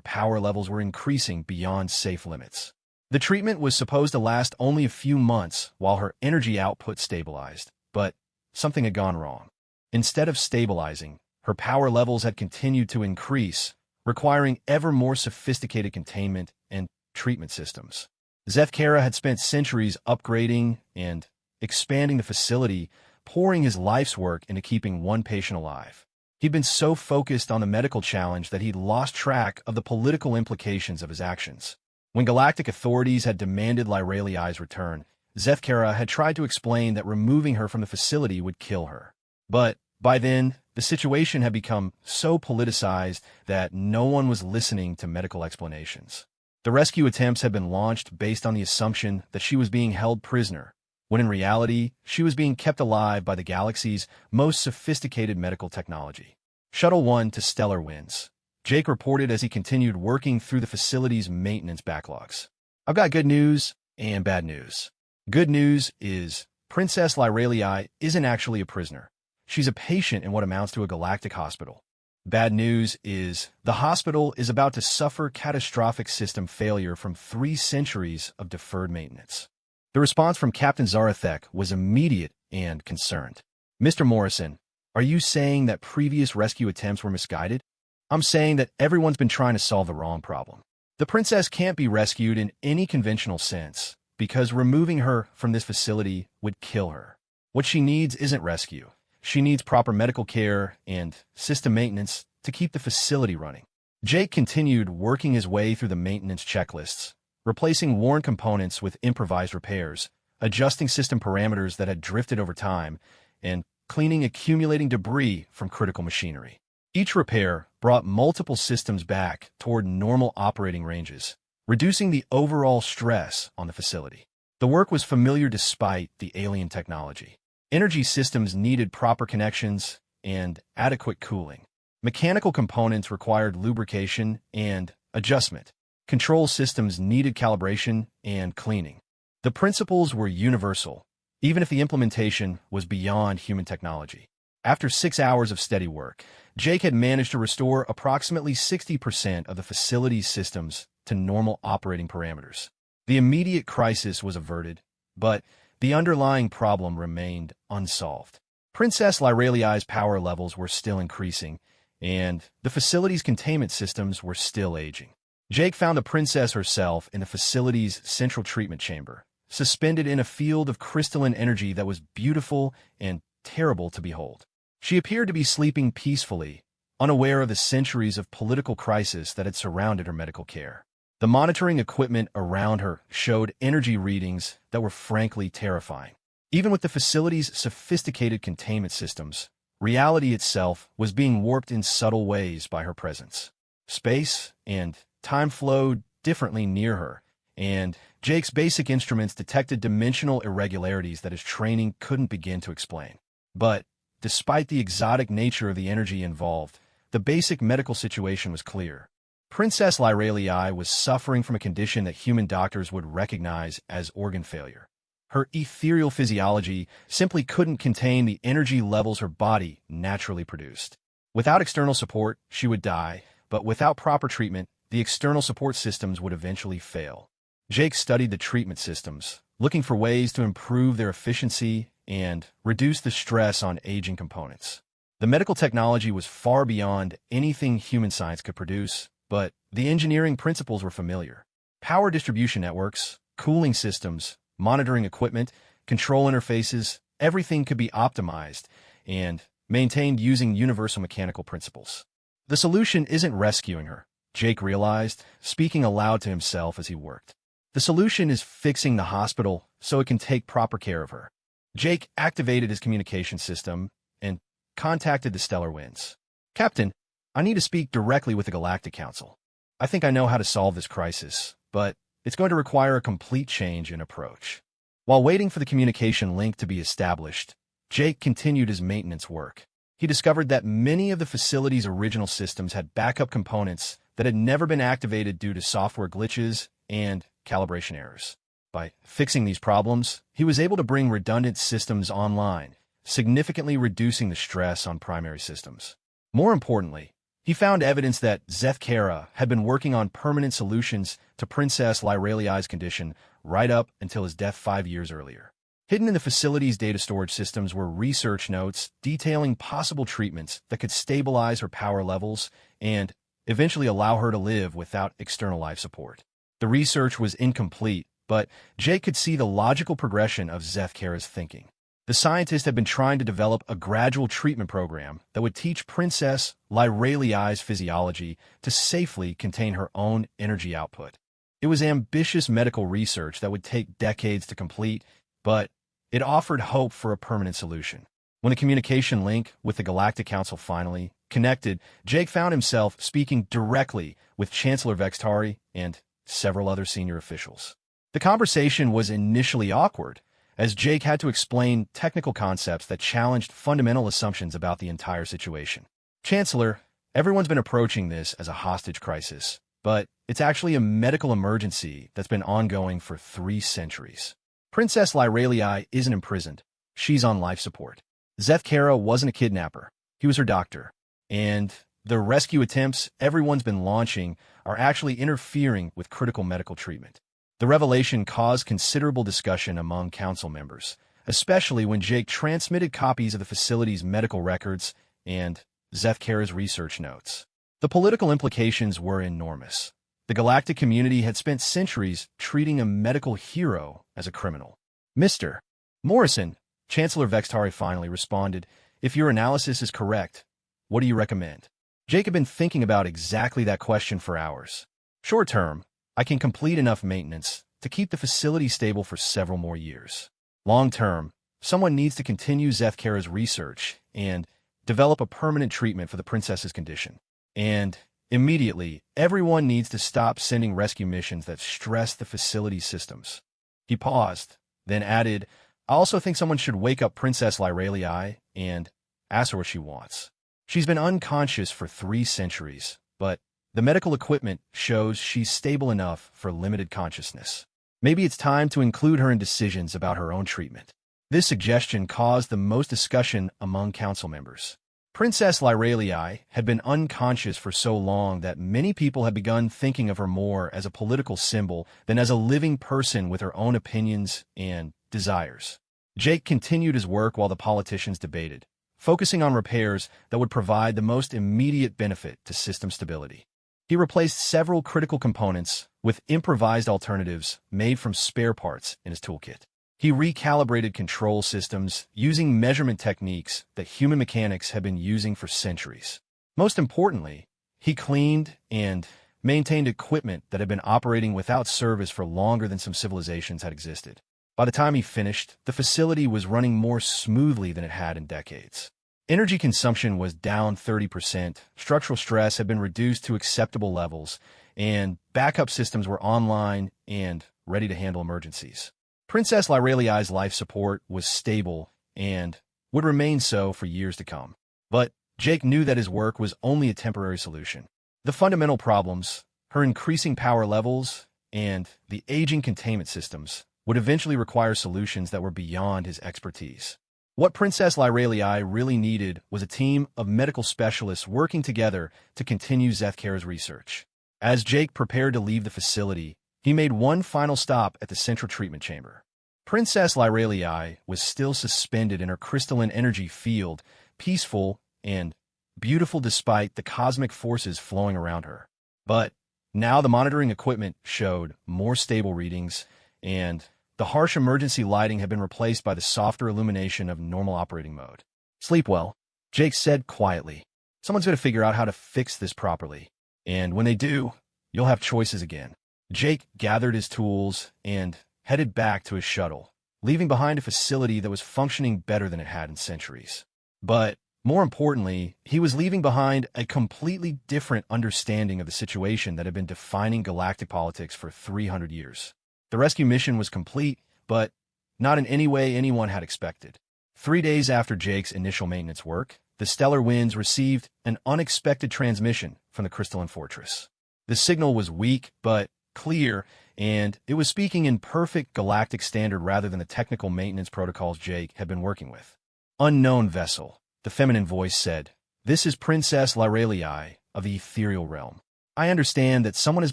S1: power levels were increasing beyond safe limits. The treatment was supposed to last only a few months while her energy output stabilized, but something had gone wrong. Instead of stabilizing, her power levels had continued to increase, requiring ever more sophisticated containment and treatment systems. Zethkara had spent centuries upgrading and expanding the facility, pouring his life's work into keeping one patient alive. He'd been so focused on the medical challenge that he'd lost track of the political implications of his actions. When galactic authorities had demanded Lyraliai's return, Zethkara had tried to explain that removing her from the facility would kill her. But by then, the situation had become so politicized that no one was listening to medical explanations. The rescue attempts had been launched based on the assumption that she was being held prisoner, when in reality, she was being kept alive by the galaxy's most sophisticated medical technology. Shuttle 1 to stellar winds. Jake reported as he continued working through the facility's maintenance backlogs. I've got good news and bad news. Good news is Princess Lyraliai isn't actually a prisoner. She's a patient in what amounts to a galactic hospital. Bad news is the hospital is about to suffer catastrophic system failure from 3 centuries of deferred maintenance. The response from Captain Zarathek was immediate and concerned. Mr. Morrison, are you saying that previous rescue attempts were misguided? I'm saying that everyone's been trying to solve the wrong problem. The princess can't be rescued in any conventional sense, because removing her from this facility would kill her. What she needs isn't rescue. She needs proper medical care and system maintenance to keep the facility running. Jake continued working his way through the maintenance checklists, replacing worn components with improvised repairs, adjusting system parameters that had drifted over time, and cleaning accumulating debris from critical machinery. Each repair brought multiple systems back toward normal operating ranges, reducing the overall stress on the facility. The work was familiar despite the alien technology. Energy systems needed proper connections and adequate cooling. Mechanical components required lubrication and adjustment. Control systems needed calibration and cleaning. The principles were universal, even if the implementation was beyond human technology. After 6 hours of steady work, Jake had managed to restore approximately 60% of the facility's systems to normal operating parameters. The immediate crisis was averted, but the underlying problem remained unsolved. Princess Lyraliai's power levels were still increasing, and the facility's containment systems were still aging. Jake found the princess herself in the facility's central treatment chamber, suspended in a field of crystalline energy that was beautiful and terrible to behold. She appeared to be sleeping peacefully, unaware of the centuries of political crisis that had surrounded her medical care. The monitoring equipment around her showed energy readings that were frankly terrifying. Even with the facility's sophisticated containment systems, reality itself was being warped in subtle ways by her presence. Space and time flowed differently near her, and Jake's basic instruments detected dimensional irregularities that his training couldn't begin to explain. But despite the exotic nature of the energy involved, the basic medical situation was clear. Princess Lyraliai was suffering from a condition that human doctors would recognize as organ failure. Her ethereal physiology simply couldn't contain the energy levels her body naturally produced. Without external support, she would die, but without proper treatment, the external support systems would eventually fail. Jake studied the treatment systems, looking for ways to improve their efficiency and reduce the stress on aging components. The medical technology was far beyond anything human science could produce, but the engineering principles were familiar. Power distribution networks, cooling systems, monitoring equipment, control interfaces, everything could be optimized and maintained using universal mechanical principles. The solution isn't rescuing her, Jake realized, speaking aloud to himself as he worked. The solution is fixing the hospital so it can take proper care of her. Jake activated his communication system and contacted the Stellar Winds. Captain, I need to speak directly with the Galactic Council. I think I know how to solve this crisis, but it's going to require a complete change in approach. While waiting for the communication link to be established, Jake continued his maintenance work. He discovered that many of the facility's original systems had backup components that had never been activated due to software glitches and calibration errors. By fixing these problems, he was able to bring redundant systems online, significantly reducing the stress on primary systems. More importantly, He found evidence that Zethkara had been working on permanent solutions to Princess Lyraliai's condition right up until his death 5 years earlier. Hidden in the facility's data storage systems were research notes detailing possible treatments that could stabilize her power levels and eventually allow her to live without external life support. The research was incomplete, but Jake could see the logical progression of Zethkara's thinking. The scientists had been trying to develop a gradual treatment program that would teach Princess Lyraliai's physiology to safely contain her own energy output. It was ambitious medical research that would take decades to complete, but it offered hope for a permanent solution. When the communication link with the Galactic Council finally connected, Jake found himself speaking directly with Chancellor Vextari and several other senior officials. The conversation was initially awkward, as Jake had to explain technical concepts that challenged fundamental assumptions about the entire situation. Chancellor, everyone's been approaching this as a hostage crisis, but it's actually a medical emergency that's been ongoing for 3 centuries. Princess Lyraliai isn't imprisoned. She's on life support. Zethkara wasn't a kidnapper. He was her doctor. And the rescue attempts everyone's been launching are actually interfering with critical medical treatment. The revelation caused considerable discussion among council members, especially when Jake transmitted copies of the facility's medical records and Zethkara's research notes. The political implications were enormous. The galactic community had spent centuries treating a medical hero as a criminal. Mr. Morrison, Chancellor Vextari finally responded, "If your analysis is correct, what do you recommend?" Jake had been thinking about exactly that question for hours. Short term, I can complete enough maintenance to keep the facility stable for several more years. Long term, someone needs to continue Zethkara's research and develop a permanent treatment for the princess's condition. And immediately, everyone needs to stop sending rescue missions that stress the facility systems. He paused, then added, "I also think someone should wake up Princess Lyraliai and ask her what she wants. She's been unconscious for 3 centuries, but the medical equipment shows she's stable enough for limited consciousness. Maybe it's time to include her in decisions about her own treatment." This suggestion caused the most discussion among council members. Princess Lyraliai had been unconscious for so long that many people had begun thinking of her more as a political symbol than as a living person with her own opinions and desires. Jake continued his work while the politicians debated, focusing on repairs that would provide the most immediate benefit to system stability. He replaced several critical components with improvised alternatives made from spare parts in his toolkit. He recalibrated control systems using measurement techniques that human mechanics had been using for centuries. Most importantly, he cleaned and maintained equipment that had been operating without service for longer than some civilizations had existed. By the time he finished, the facility was running more smoothly than it had in decades. Energy consumption was down 30%, structural stress had been reduced to acceptable levels, and backup systems were online and ready to handle emergencies. Princess Lyraliai's life support was stable and would remain so for years to come. But Jake knew that his work was only a temporary solution. The fundamental problems, her increasing power levels, and the aging containment systems, would eventually require solutions that were beyond his expertise. What Princess Lyraliai really needed was a team of medical specialists working together to continue Zethkara's research. As Jake prepared to leave the facility, he made one final stop at the central treatment chamber. Princess Lyraliai was still suspended in her crystalline energy field, peaceful and beautiful despite the cosmic forces flowing around her. But now the monitoring equipment showed more stable readings, and the harsh emergency lighting had been replaced by the softer illumination of normal operating mode. "Sleep well," Jake said quietly. "Someone's going to figure out how to fix this properly. And when they do, you'll have choices again." Jake gathered his tools and headed back to his shuttle, leaving behind a facility that was functioning better than it had in centuries. But more importantly, he was leaving behind a completely different understanding of the situation that had been defining galactic politics for 300 years. The rescue mission was complete, but not in any way anyone had expected. 3 days after Jake's initial maintenance work, the Stellar Winds received an unexpected transmission from the Crystalline Fortress. The signal was weak, but clear, and it was speaking in perfect galactic standard rather than the technical maintenance protocols Jake had been working with. "Unknown vessel," the feminine voice said. "This is Princess Lyraliai, of the ethereal realm. I understand that someone has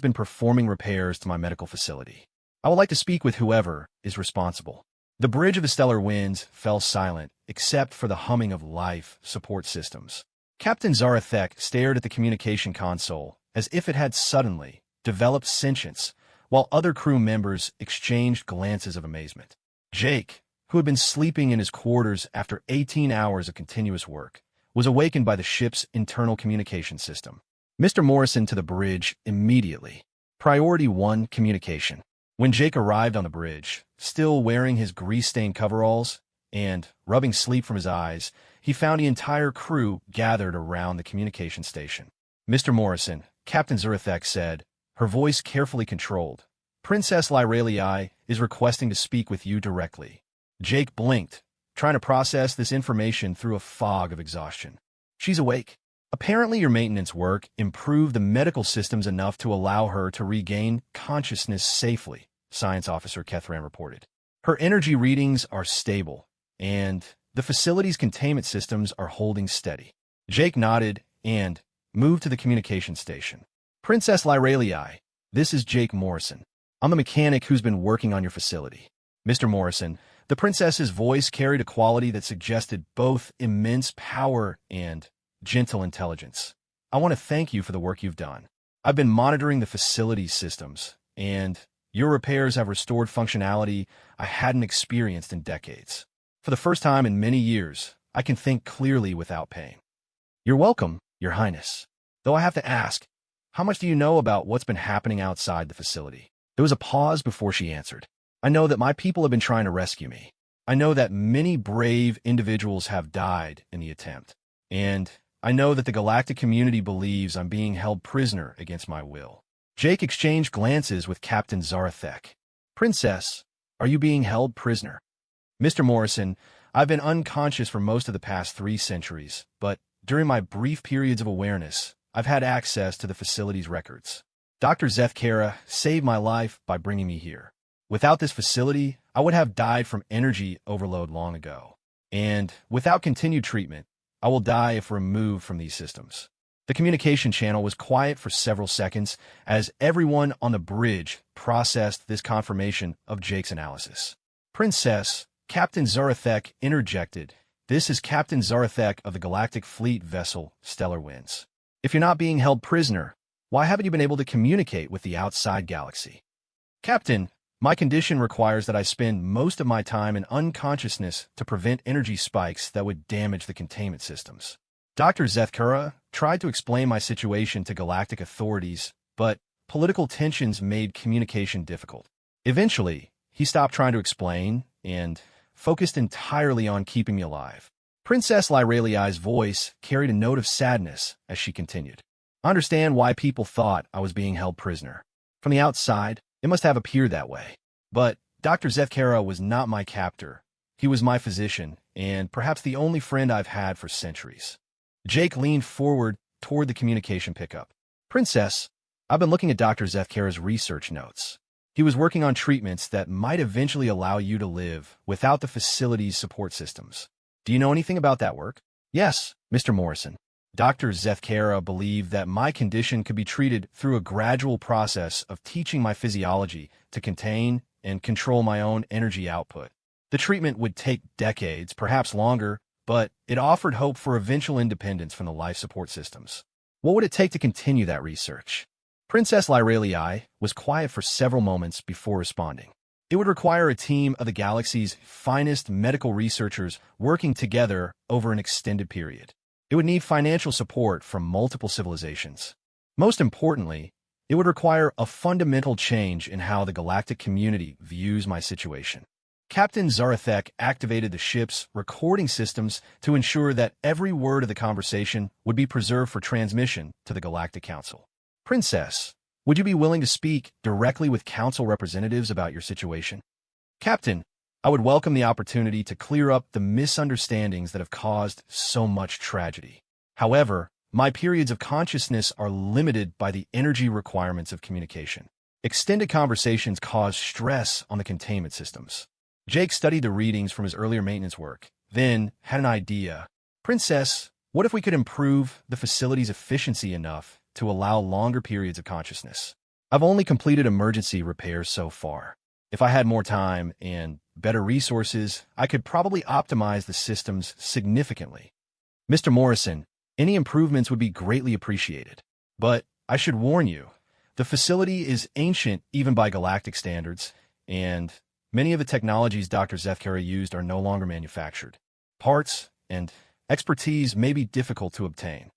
S1: been performing repairs to my medical facility. I would like to speak with whoever is responsible. The bridge of the stellar winds fell silent, except for the humming of life support systems. Captain Zarathek stared at the communication console as if it had suddenly developed sentience, while other crew members exchanged glances of amazement. Jake, who had been sleeping in his quarters after 18 hours of continuous work, was awakened by the ship's internal communication system. Mr. Morrison to the bridge immediately. Priority 1 communication. When Jake arrived on the bridge, still wearing his grease-stained coveralls and rubbing sleep from his eyes, he found the entire crew gathered around the communication station. Mr. Morrison, Captain Zarathek said, her voice carefully controlled, Princess Lyralii is requesting to speak with you directly. Jake blinked, trying to process this information through a fog of exhaustion. She's awake. Apparently your maintenance work improved the medical systems enough to allow her to regain consciousness safely, Science Officer Kethran reported. Her energy readings are stable, and the facility's containment systems are holding steady. Jake nodded and moved to the communication station. Princess Lyralii, this is Jake Morrison. I'm the mechanic who's been working on your facility. Mr. Morrison, the princess's voice carried a quality that suggested both immense power and gentle intelligence. I want to thank you for the work you've done. I've been monitoring the facility's systems, and your repairs have restored functionality I hadn't experienced in decades. For the first time in many years, I can think clearly without pain. You're welcome, Your Highness. Though I have to ask, how much do you know about what's been happening outside the facility? There was a pause before she answered. I know that my people have been trying to rescue me. I know that many brave individuals have died in the attempt. And I know that the galactic community believes I'm being held prisoner against my will. Jake exchanged glances with Captain Zarathek. Princess, are you being held prisoner? Mr. Morrison, I've been unconscious for most of the past 3 centuries, but during my brief periods of awareness, I've had access to the facility's records. Dr. Zethkara saved my life by bringing me here. Without this facility, I would have died from energy overload long ago. And without continued treatment, I will die if removed from these systems. The communication channel was quiet for several seconds as everyone on the bridge processed this confirmation of Jake's analysis. Princess, Captain Zarathek interjected. This is Captain Zarathek of the Galactic Fleet vessel Stellar Winds. If you're not being held prisoner, why haven't you been able to communicate with the outside galaxy? Captain, my condition requires that I spend most of my time in unconsciousness to prevent energy spikes that would damage the containment systems. Dr. Zethkara tried to explain my situation to galactic authorities, but political tensions made communication difficult. Eventually, he stopped trying to explain and focused entirely on keeping me alive. Princess Lyralii's voice carried a note of sadness as she continued. I understand why people thought I was being held prisoner. From the outside, it must have appeared that way. But Dr. Zethkara was not my captor. He was my physician, and perhaps the only friend I've had for centuries. Jake leaned forward toward the communication pickup. Princess, I've been looking at Dr. Zethkara's research notes. He was working on treatments that might eventually allow you to live without the facility's support systems. Do you know anything about that work? Yes, Mr. Morrison. Dr. Zethkara believed that my condition could be treated through a gradual process of teaching my physiology to contain and control my own energy output. The treatment would take decades, perhaps longer, but it offered hope for eventual independence from the life support systems. What would it take to continue that research? Princess Lyralii was quiet for several moments before responding. It would require a team of the galaxy's finest medical researchers working together over an extended period. It would need financial support from multiple civilizations. Most importantly, it would require a fundamental change in how the galactic community views my situation. Captain Zarathek activated the ship's recording systems to ensure that every word of the conversation would be preserved for transmission to the Galactic Council. Princess, would you be willing to speak directly with council representatives about your situation? Captain, I would welcome the opportunity to clear up the misunderstandings that have caused so much tragedy. However, my periods of consciousness are limited by the energy requirements of communication. Extended conversations cause stress on the containment systems. Jake studied the readings from his earlier maintenance work, then had an idea. Princess, What if we could improve the facility's efficiency enough to allow longer periods of consciousness? I've only completed emergency repairs so far. If I had more time and better resources, I could probably optimize the systems significantly. Mr. Morrison, any improvements would be greatly appreciated. But I should warn you, the facility is ancient even by galactic standards, and many of the technologies Dr. Zefkera used are no longer manufactured. Parts and expertise may be difficult to obtain.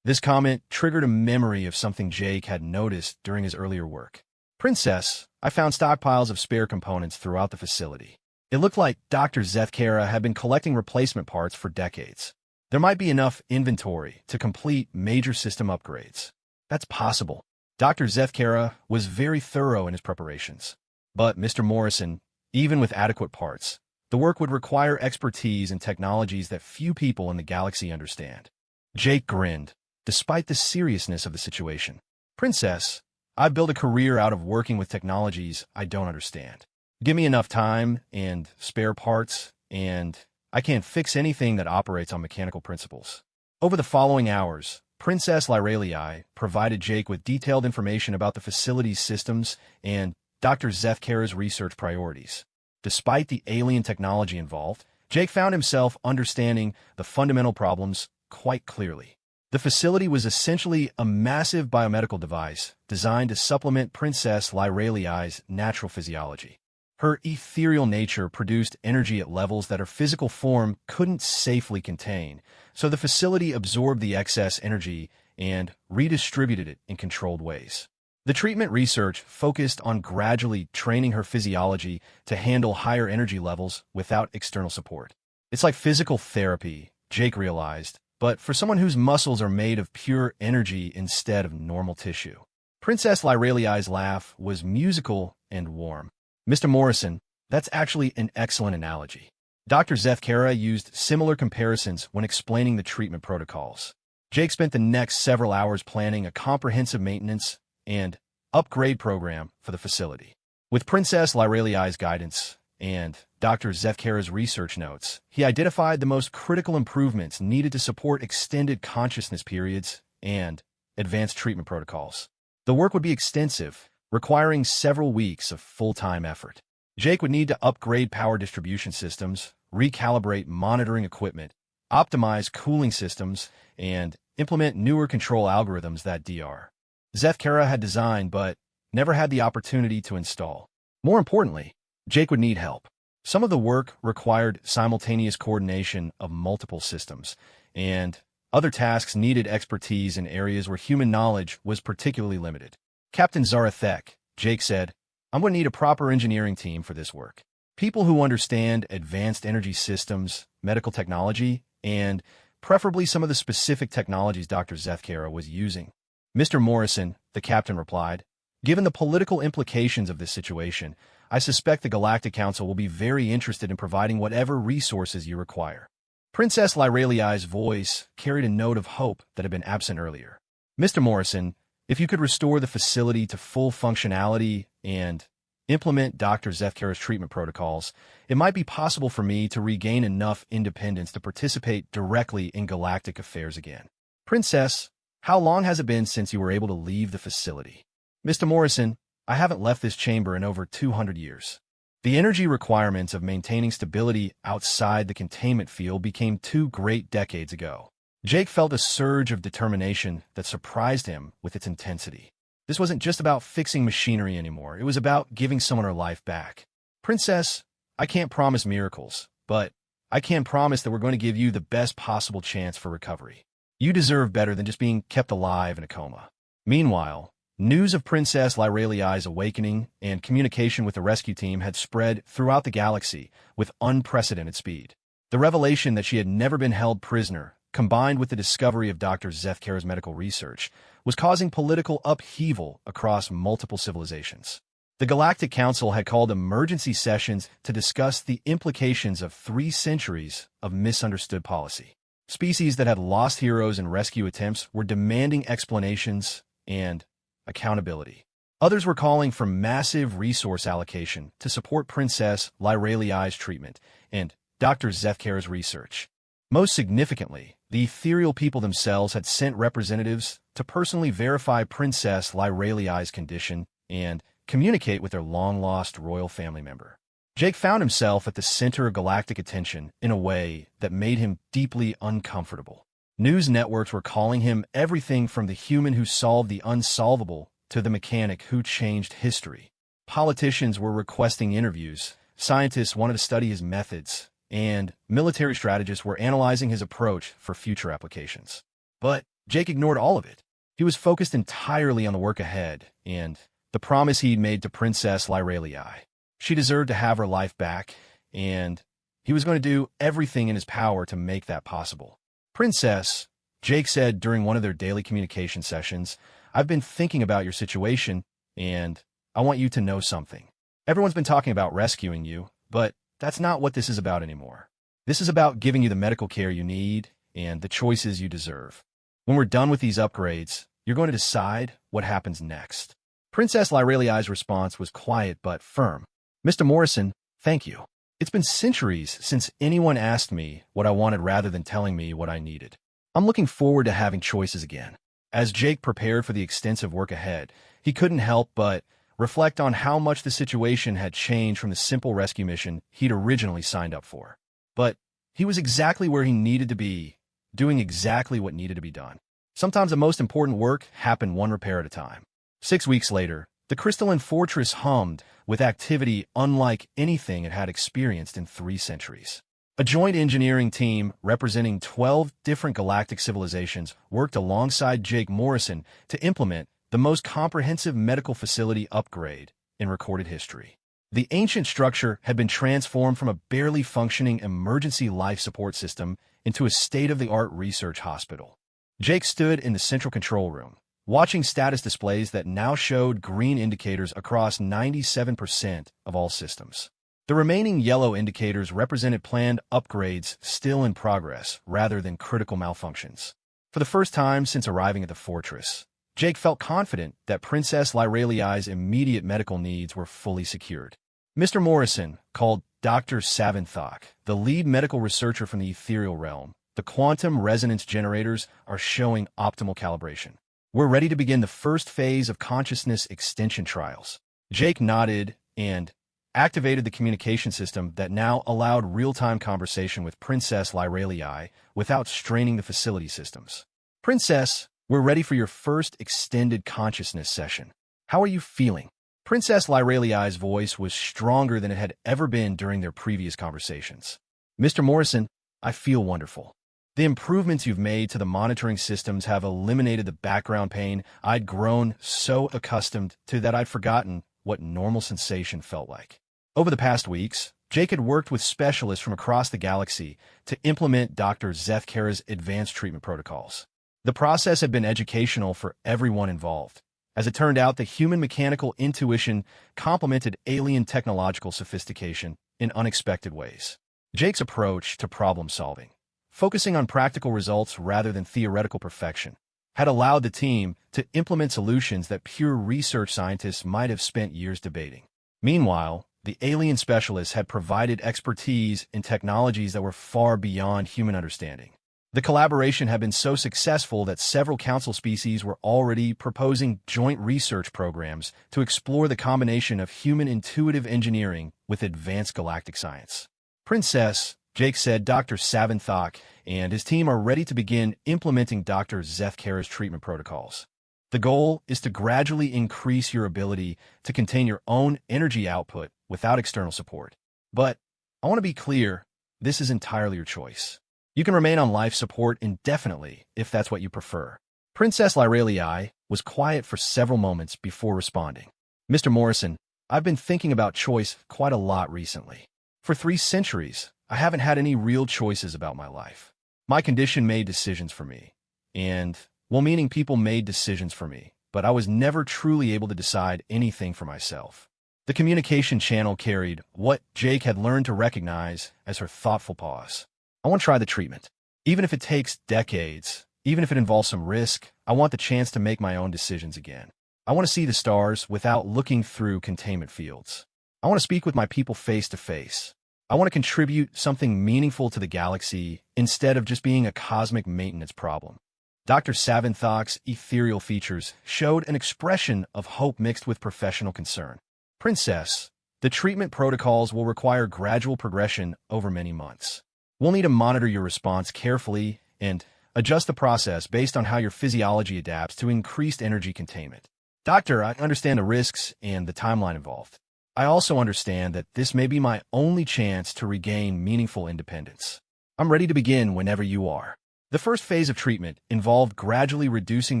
S1: This comment triggered a memory of something Jake had noticed during his earlier work. Princess, I found stockpiles of spare components throughout the facility. It looked like Dr. Zefkera had been collecting replacement parts for decades. There might be enough inventory to complete major system upgrades. That's possible. Dr. Zefkera was very thorough in his preparations. But, Mr. Morrison, even with adequate parts, the work would require expertise and technologies that few people in the galaxy understand. Jake grinned, despite the seriousness of the situation. Princess, I've built a career out of working with technologies I don't understand. Give me enough time and spare parts, and I can't fix anything that operates on mechanical principles. Over the following hours, Princess Lyralii provided Jake with detailed information about the facility's systems and Dr. Zefkera's research priorities. Despite the alien technology involved, Jake found himself understanding the fundamental problems quite clearly. The facility was essentially a massive biomedical device designed to supplement Princess Lyralii's natural physiology. Her ethereal nature produced energy at levels that her physical form couldn't safely contain, so the facility absorbed the excess energy and redistributed it in controlled ways. The treatment research focused on gradually training her physiology to handle higher energy levels without external support. It's like physical therapy, Jake realized, but for someone whose muscles are made of pure energy instead of normal tissue. Princess Lyralii's laugh was musical and warm. Mr. Morrison, that's actually an excellent analogy. Dr. Zefkera used similar comparisons when explaining the treatment protocols. Jake spent the next several hours planning a comprehensive maintenance and upgrade program for the facility. With Princess Lyralii's guidance and Dr. Zefkera's research notes, he identified the most critical improvements needed to support extended consciousness periods and advanced treatment protocols. The work would be extensive, requiring several weeks of full-time effort. Jake would need to upgrade power distribution systems, recalibrate monitoring equipment, optimize cooling systems, and implement newer control algorithms that Dr. Zefkera had designed but never had the opportunity to install. More importantly, Jake would need help. Some of the work required simultaneous coordination of multiple systems, and other tasks needed expertise in areas where human knowledge was particularly limited. Captain Zarathek, Jake said, I'm going to need a proper engineering team for this work. People who understand advanced energy systems, medical technology, and preferably some of the specific technologies Dr. Zefkera was using. Mr. Morrison, the captain replied, given the political implications of this situation, I suspect the Galactic Council will be very interested in providing whatever resources you require. Princess Lyralii's voice carried a note of hope that had been absent earlier. Mr. Morrison, if you could restore the facility to full functionality and implement Dr. Zefkera's treatment protocols, it might be possible for me to regain enough independence to participate directly in galactic affairs again. Princess, how long has it been since you were able to leave the facility? Mr. Morrison, I haven't left this chamber in over 200 years. The energy requirements of maintaining stability outside the containment field became too great decades ago. Jake felt a surge of determination that surprised him with its intensity. This wasn't just about fixing machinery anymore. It was about giving someone her life back. Princess, I can't promise miracles, but I can promise that we're going to give you the best possible chance for recovery. You deserve better than just being kept alive in a coma. Meanwhile, news of Princess Lyralii's awakening and communication with the rescue team had spread throughout the galaxy with unprecedented speed. The revelation that she had never been held prisoner, combined with the discovery of Dr. Zefkera's medical research, was causing political upheaval across multiple civilizations. The Galactic Council had called emergency sessions to discuss the implications of 3 centuries of misunderstood policy. Species that had lost heroes in rescue attempts were demanding explanations and accountability. Others were calling for massive resource allocation to support Princess Lyralii's treatment and Dr. Zefkera's research. Most significantly, The ethereal people themselves had sent representatives to personally verify Princess Lyraliai's condition and communicate with their long-lost royal family member. Jake found himself at the center of galactic attention in a way that made him deeply uncomfortable. News networks were calling him everything from the human who solved the unsolvable to the mechanic who changed history. Politicians were requesting interviews, scientists wanted to study his methods, and military strategists were analyzing his approach for future applications. But Jake ignored all of it. He was focused entirely on the work ahead and the promise he'd made to Princess Lyraliai. She deserved to have her life back, and he was going to do everything in his power to make that possible. Princess, Jake said during one of their daily communication sessions, I've been thinking about your situation, and I want you to know something. Everyone's been talking about rescuing you, but that's not what this is about anymore. This is about giving you the medical care you need and the choices you deserve. When we're done with these upgrades, you're going to decide what happens next. Princess Lyraliai's response was quiet but firm. Mr. Morrison, thank you. It's been centuries since anyone asked me what I wanted rather than telling me what I needed. I'm looking forward to having choices again. As Jake prepared for the extensive work ahead, he couldn't help but reflect on how much the situation had changed from the simple rescue mission he'd originally signed up for. But he was exactly where he needed to be, doing exactly what needed to be done. Sometimes the most important work happened one repair at a time. 6 weeks later, the crystalline fortress hummed with activity unlike anything it had experienced in 3 centuries. A joint engineering team representing 12 different galactic civilizations worked alongside Jake Morrison to implement the most comprehensive medical facility upgrade in recorded history. The ancient structure had been transformed from a barely functioning emergency life support system into a state-of-the-art research hospital. Jake stood in the central control room, watching status displays that now showed green indicators across 97% of all systems. The remaining yellow indicators represented planned upgrades still in progress rather than critical malfunctions. For the first time since arriving at the fortress, Jake felt confident that Princess Lyraliai's immediate medical needs were fully secured. Mr. Morrison called Dr. Savinthok, the lead medical researcher from the ethereal realm. The quantum resonance generators are showing optimal calibration. We're ready to begin the first phase of consciousness extension trials. Jake nodded and activated the communication system that now allowed real-time conversation with Princess Lyraliai without straining the facility systems. Princess, we're ready for your first extended consciousness session. How are you feeling? Princess Lyraliai's voice was stronger than it had ever been during their previous conversations. Mr. Morrison, I feel wonderful. The improvements you've made to the monitoring systems have eliminated the background pain I'd grown so accustomed to that I'd forgotten what normal sensation felt like. Over the past weeks, Jake had worked with specialists from across the galaxy to implement Dr. Zethkara's advanced treatment protocols. The process had been educational for everyone involved. As it turned out, the human mechanical intuition complemented alien technological sophistication in unexpected ways. Jake's approach to problem-solving, focusing on practical results rather than theoretical perfection, had allowed the team to implement solutions that pure research scientists might have spent years debating. Meanwhile, the alien specialists had provided expertise in technologies that were far beyond human understanding. The collaboration had been so successful that several council species were already proposing joint research programs to explore the combination of human intuitive engineering with advanced galactic science. Princess, Jake said, Dr. Savinthok and his team are ready to begin implementing Dr. Zethkara's treatment protocols. The goal is to gradually increase your ability to contain your own energy output without external support. But I want to be clear, this is entirely your choice. You can remain on life support indefinitely if that's what you prefer. Princess Lyraliai was quiet for several moments before responding. Mr. Morrison, I've been thinking about choice quite a lot recently. For 3 centuries, I haven't had any real choices about my life. My condition made decisions for me. Meaning people made decisions for me, but I was never truly able to decide anything for myself. The communication channel carried what Jake had learned to recognize as her thoughtful pause. I want to try the treatment. Even if it takes decades, even if it involves some risk, I want the chance to make my own decisions again. I want to see the stars without looking through containment fields. I want to speak with my people face to face. I want to contribute something meaningful to the galaxy instead of just being a cosmic maintenance problem. Dr. Savinthok's ethereal features showed an expression of hope mixed with professional concern. Princess, the treatment protocols will require gradual progression over many months. We'll need to monitor your response carefully and adjust the process based on how your physiology adapts to increased energy containment. Doctor, I understand the risks and the timeline involved. I also understand that this may be my only chance to regain meaningful independence. I'm ready to begin whenever you are. The first phase of treatment involved gradually reducing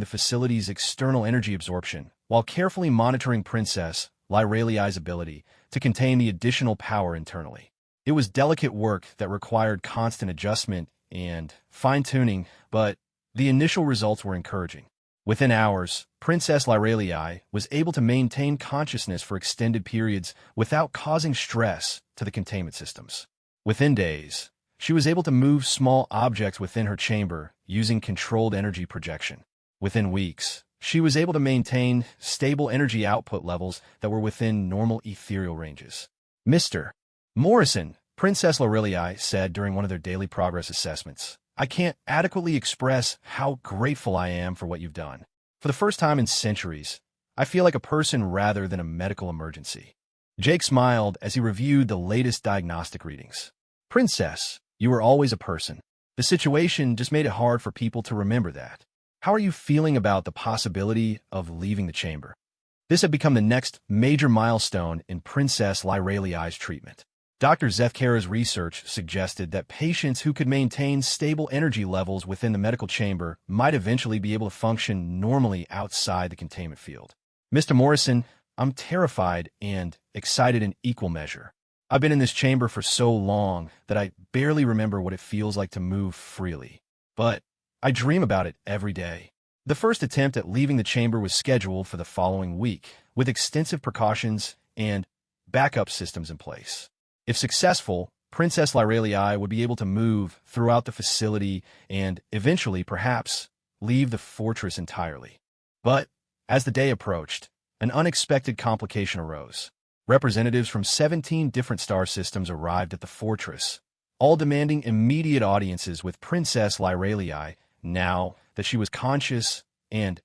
S1: the facility's external energy absorption while carefully monitoring Princess Lyraliai's ability to contain the additional power internally. It was delicate work that required constant adjustment and fine-tuning, but the initial results were encouraging. Within hours, Princess Lyraliai was able to maintain consciousness for extended periods without causing stress to the containment systems. Within days, she was able to move small objects within her chamber using controlled energy projection. Within weeks, she was able to maintain stable energy output levels that were within normal ethereal ranges. Mr. Morrison, Princess Lyraliai said during one of their daily progress assessments, I can't adequately express how grateful I am for what you've done. For the first time in centuries, I feel like a person rather than a medical emergency. Jake smiled as he reviewed the latest diagnostic readings. Princess, you were always a person. The situation just made it hard for people to remember that. How are you feeling about the possibility of leaving the chamber? This had become the next major milestone in Princess Lyraliai's treatment. Dr. Zethkara's research suggested that patients who could maintain stable energy levels within the medical chamber might eventually be able to function normally outside the containment field. Mr. Morrison, I'm terrified and excited in equal measure. I've been in this chamber for so long that I barely remember what it feels like to move freely. But I dream about it every day. The first attempt at leaving the chamber was scheduled for the following week, with extensive precautions and backup systems in place. If successful, Princess Lyraliai would be able to move throughout the facility and eventually, perhaps, leave the fortress entirely. But as the day approached, an unexpected complication arose. Representatives from 17 different star systems arrived at the fortress, all demanding immediate audiences with Princess Lyraliai now that she was conscious and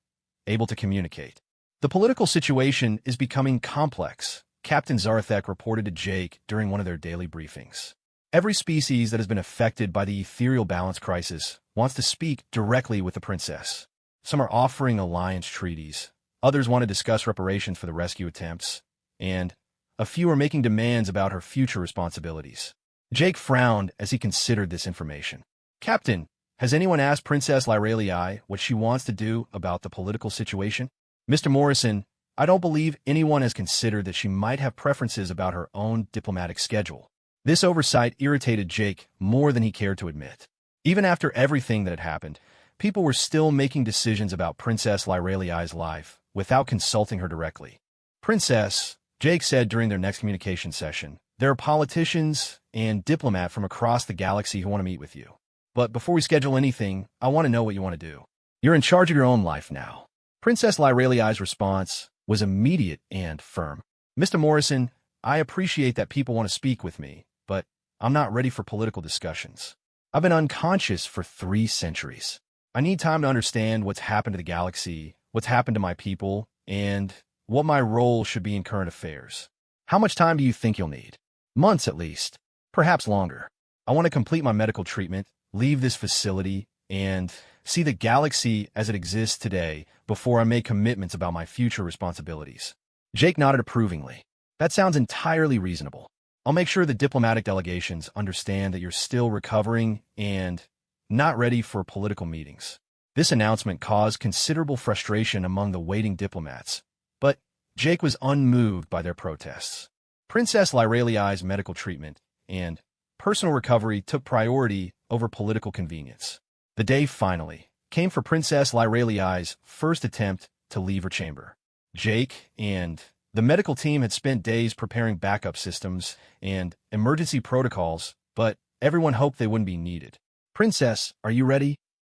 S1: able to communicate. The political situation is becoming complex, Captain Zarthek reported to Jake during one of their daily briefings. Every species that has been affected by the ethereal balance crisis wants to speak directly with the princess. Some are offering alliance treaties, others want to discuss reparations for the rescue attempts, and a few are making demands about her future responsibilities. Jake frowned as he considered this information. Captain, has anyone asked Princess Lyraliai what she wants to do about the political situation? Mr. Morrison, I don't believe anyone has considered that she might have preferences about her own diplomatic schedule. This oversight irritated Jake more than he cared to admit. Even after everything that had happened, people were still making decisions about Princess Lyraliai's life without consulting her directly. Princess, Jake said during their next communication session, there are politicians and diplomats from across the galaxy who want to meet with you. But before we schedule anything, I want to know what you want to do. You're in charge of your own life now. Princess Lyraliai's response was immediate and firm. Mr. Morrison, I appreciate that people want to speak with me, but I'm not ready for political discussions. I've been unconscious for 3 centuries. I need time to understand what's happened to the galaxy, what's happened to my people, and what my role should be in current affairs. How much time do you think you'll need? Months at least, perhaps longer. I want to complete my medical treatment, leave this facility, and see the galaxy as it exists today before I make commitments about my future responsibilities. Jake nodded approvingly. That sounds entirely reasonable. I'll make sure the diplomatic delegations understand that you're still recovering and not ready for political meetings. This announcement caused considerable frustration among the waiting diplomats, but Jake was unmoved by their protests. Princess Lyraliai's medical treatment and personal recovery took priority over political convenience. The day finally came for Princess Lyraliai's first attempt to leave her chamber. Jake and the medical team had spent days preparing backup systems and emergency protocols, but everyone hoped they wouldn't be needed. Princess, are you ready?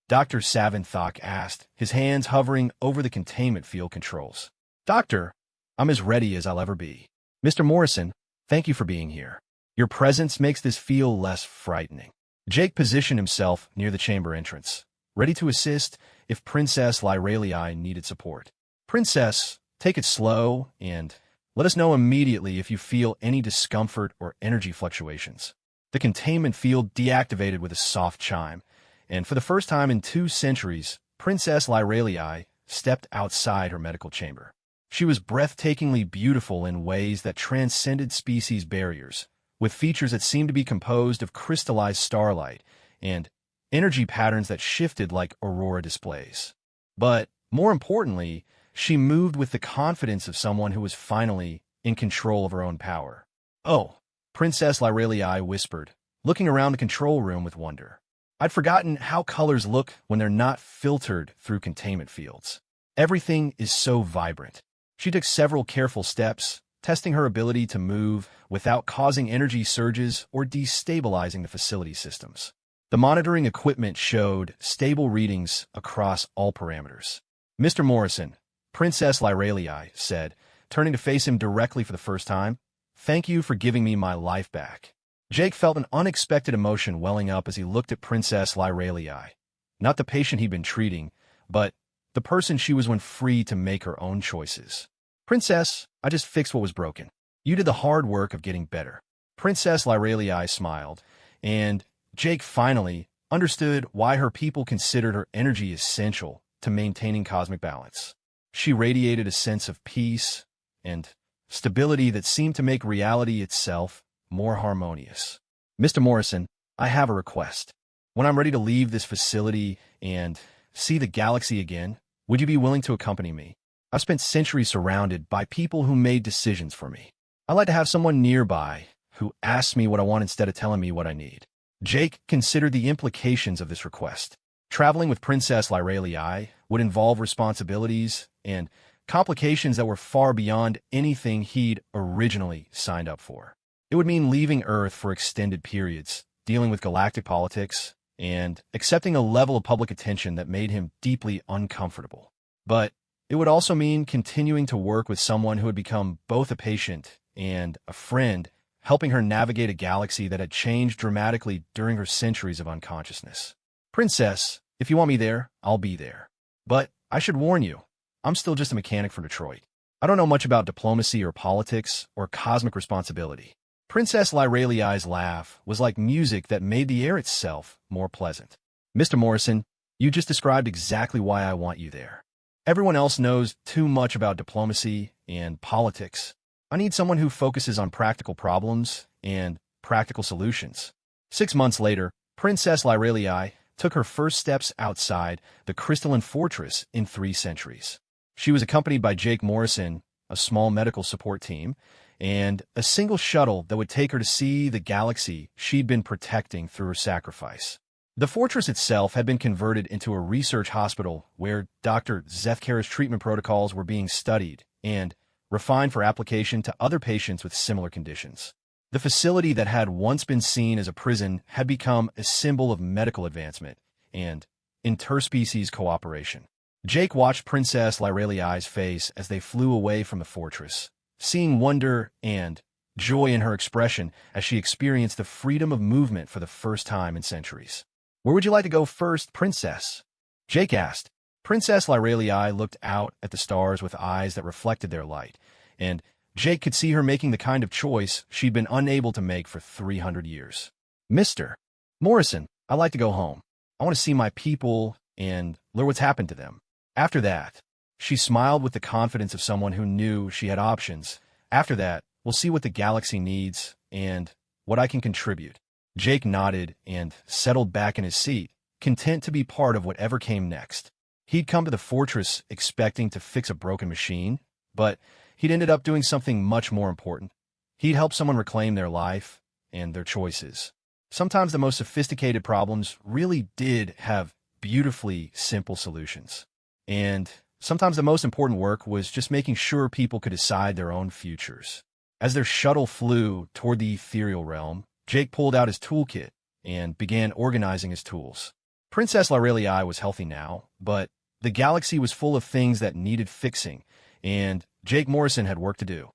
S1: Dr. Savinthok asked, his hands hovering over the containment field controls. Doctor, I'm as ready as I'll ever be. Mr. Morrison, thank you for being here. Your presence makes this feel less frightening. Jake positioned himself near the chamber entrance, ready to assist if Princess Lyralii needed support. Princess, take it slow and let us know immediately if you feel any discomfort or energy fluctuations. The containment field deactivated with a soft chime, and for the first time in 2 centuries, Princess Lyralii stepped outside her medical chamber. She was breathtakingly beautiful in ways that transcended species barriers, with features that seemed to be composed of crystallized starlight and energy patterns that shifted like aurora displays. But, more importantly, she moved with the confidence of someone who was finally in control of her own power. "Oh," Princess Lyralii whispered, looking around the control room with wonder. "I'd forgotten how colors look when they're not filtered through containment fields. Everything is so vibrant." She took several careful steps, testing her ability to move without causing energy surges or destabilizing the facility systems. The monitoring equipment showed stable readings across all parameters. "Mr. Morrison," Princess Lyralii said, turning to face him directly for the first time, "thank you for giving me my life back." Jake felt an unexpected emotion welling up as he looked at Princess Lyralii. Not the patient he'd been treating, but the person she was when free to make her own choices. "Princess, I just fixed what was broken. You did the hard work of getting better." Princess Lyralii smiled, and Jake finally understood why her people considered her energy essential to maintaining cosmic balance. She radiated a sense of peace and stability that seemed to make reality itself more harmonious. "Mr. Morrison, I have a request. When I'm ready to leave this facility and see the galaxy again, would you be willing to accompany me? I've spent centuries surrounded by people who made decisions for me. I'd like to have someone nearby who asks me what I want instead of telling me what I need." Jake considered the implications of this request. Traveling with Princess Lyralii would involve responsibilities and complications that were far beyond anything he'd originally signed up for. It would mean leaving Earth for extended periods, dealing with galactic politics, and accepting a level of public attention that made him deeply uncomfortable. But it would also mean continuing to work with someone who had become both a patient and a friend, helping her navigate a galaxy that had changed dramatically during her centuries of unconsciousness. "Princess, if you want me there, I'll be there. But I should warn you, I'm still just a mechanic for Detroit. I don't know much about diplomacy or politics or cosmic responsibility." Princess Lyralii's laugh was like music that made the air itself more pleasant. "Mr. Morrison, you just described exactly why I want you there. Everyone else knows too much about diplomacy and politics. I need someone who focuses on practical problems and practical solutions." 6 months later, Princess Lyralii took her first steps outside the crystalline fortress in 3 centuries. She was accompanied by Jake Morrison, a small medical support team, and a single shuttle that would take her to see the galaxy she'd been protecting through her sacrifice. The fortress itself had been converted into a research hospital where Dr. Zethkara's treatment protocols were being studied and refined for application to other patients with similar conditions. The facility that had once been seen as a prison had become a symbol of medical advancement and interspecies cooperation. Jake watched Princess Lyralii's face as they flew away from the fortress, seeing wonder and joy in her expression as she experienced the freedom of movement for the first time in centuries. "Where would you like to go first, Princess?" Jake asked. Princess Lyralii looked out at the stars with eyes that reflected their light, and Jake could see her making the kind of choice she'd been unable to make for 300 years. "Mr. Morrison, I'd like to go home. I want to see my people and learn what's happened to them." After that, she smiled with the confidence of someone who knew she had options. "After that, we'll see what the galaxy needs and what I can contribute." Jake nodded and settled back in his seat, content to be part of whatever came next. He'd come to the fortress expecting to fix a broken machine, but he'd ended up doing something much more important. He'd helped someone reclaim their life and their choices. Sometimes the most sophisticated problems really did have beautifully simple solutions. And sometimes the most important work was just making sure people could decide their own futures. As their shuttle flew toward the ethereal realm, Jake pulled out his toolkit and began organizing his tools. Princess Lyralii was healthy now, but the galaxy was full of things that needed fixing, and Jake Morrison had work to do.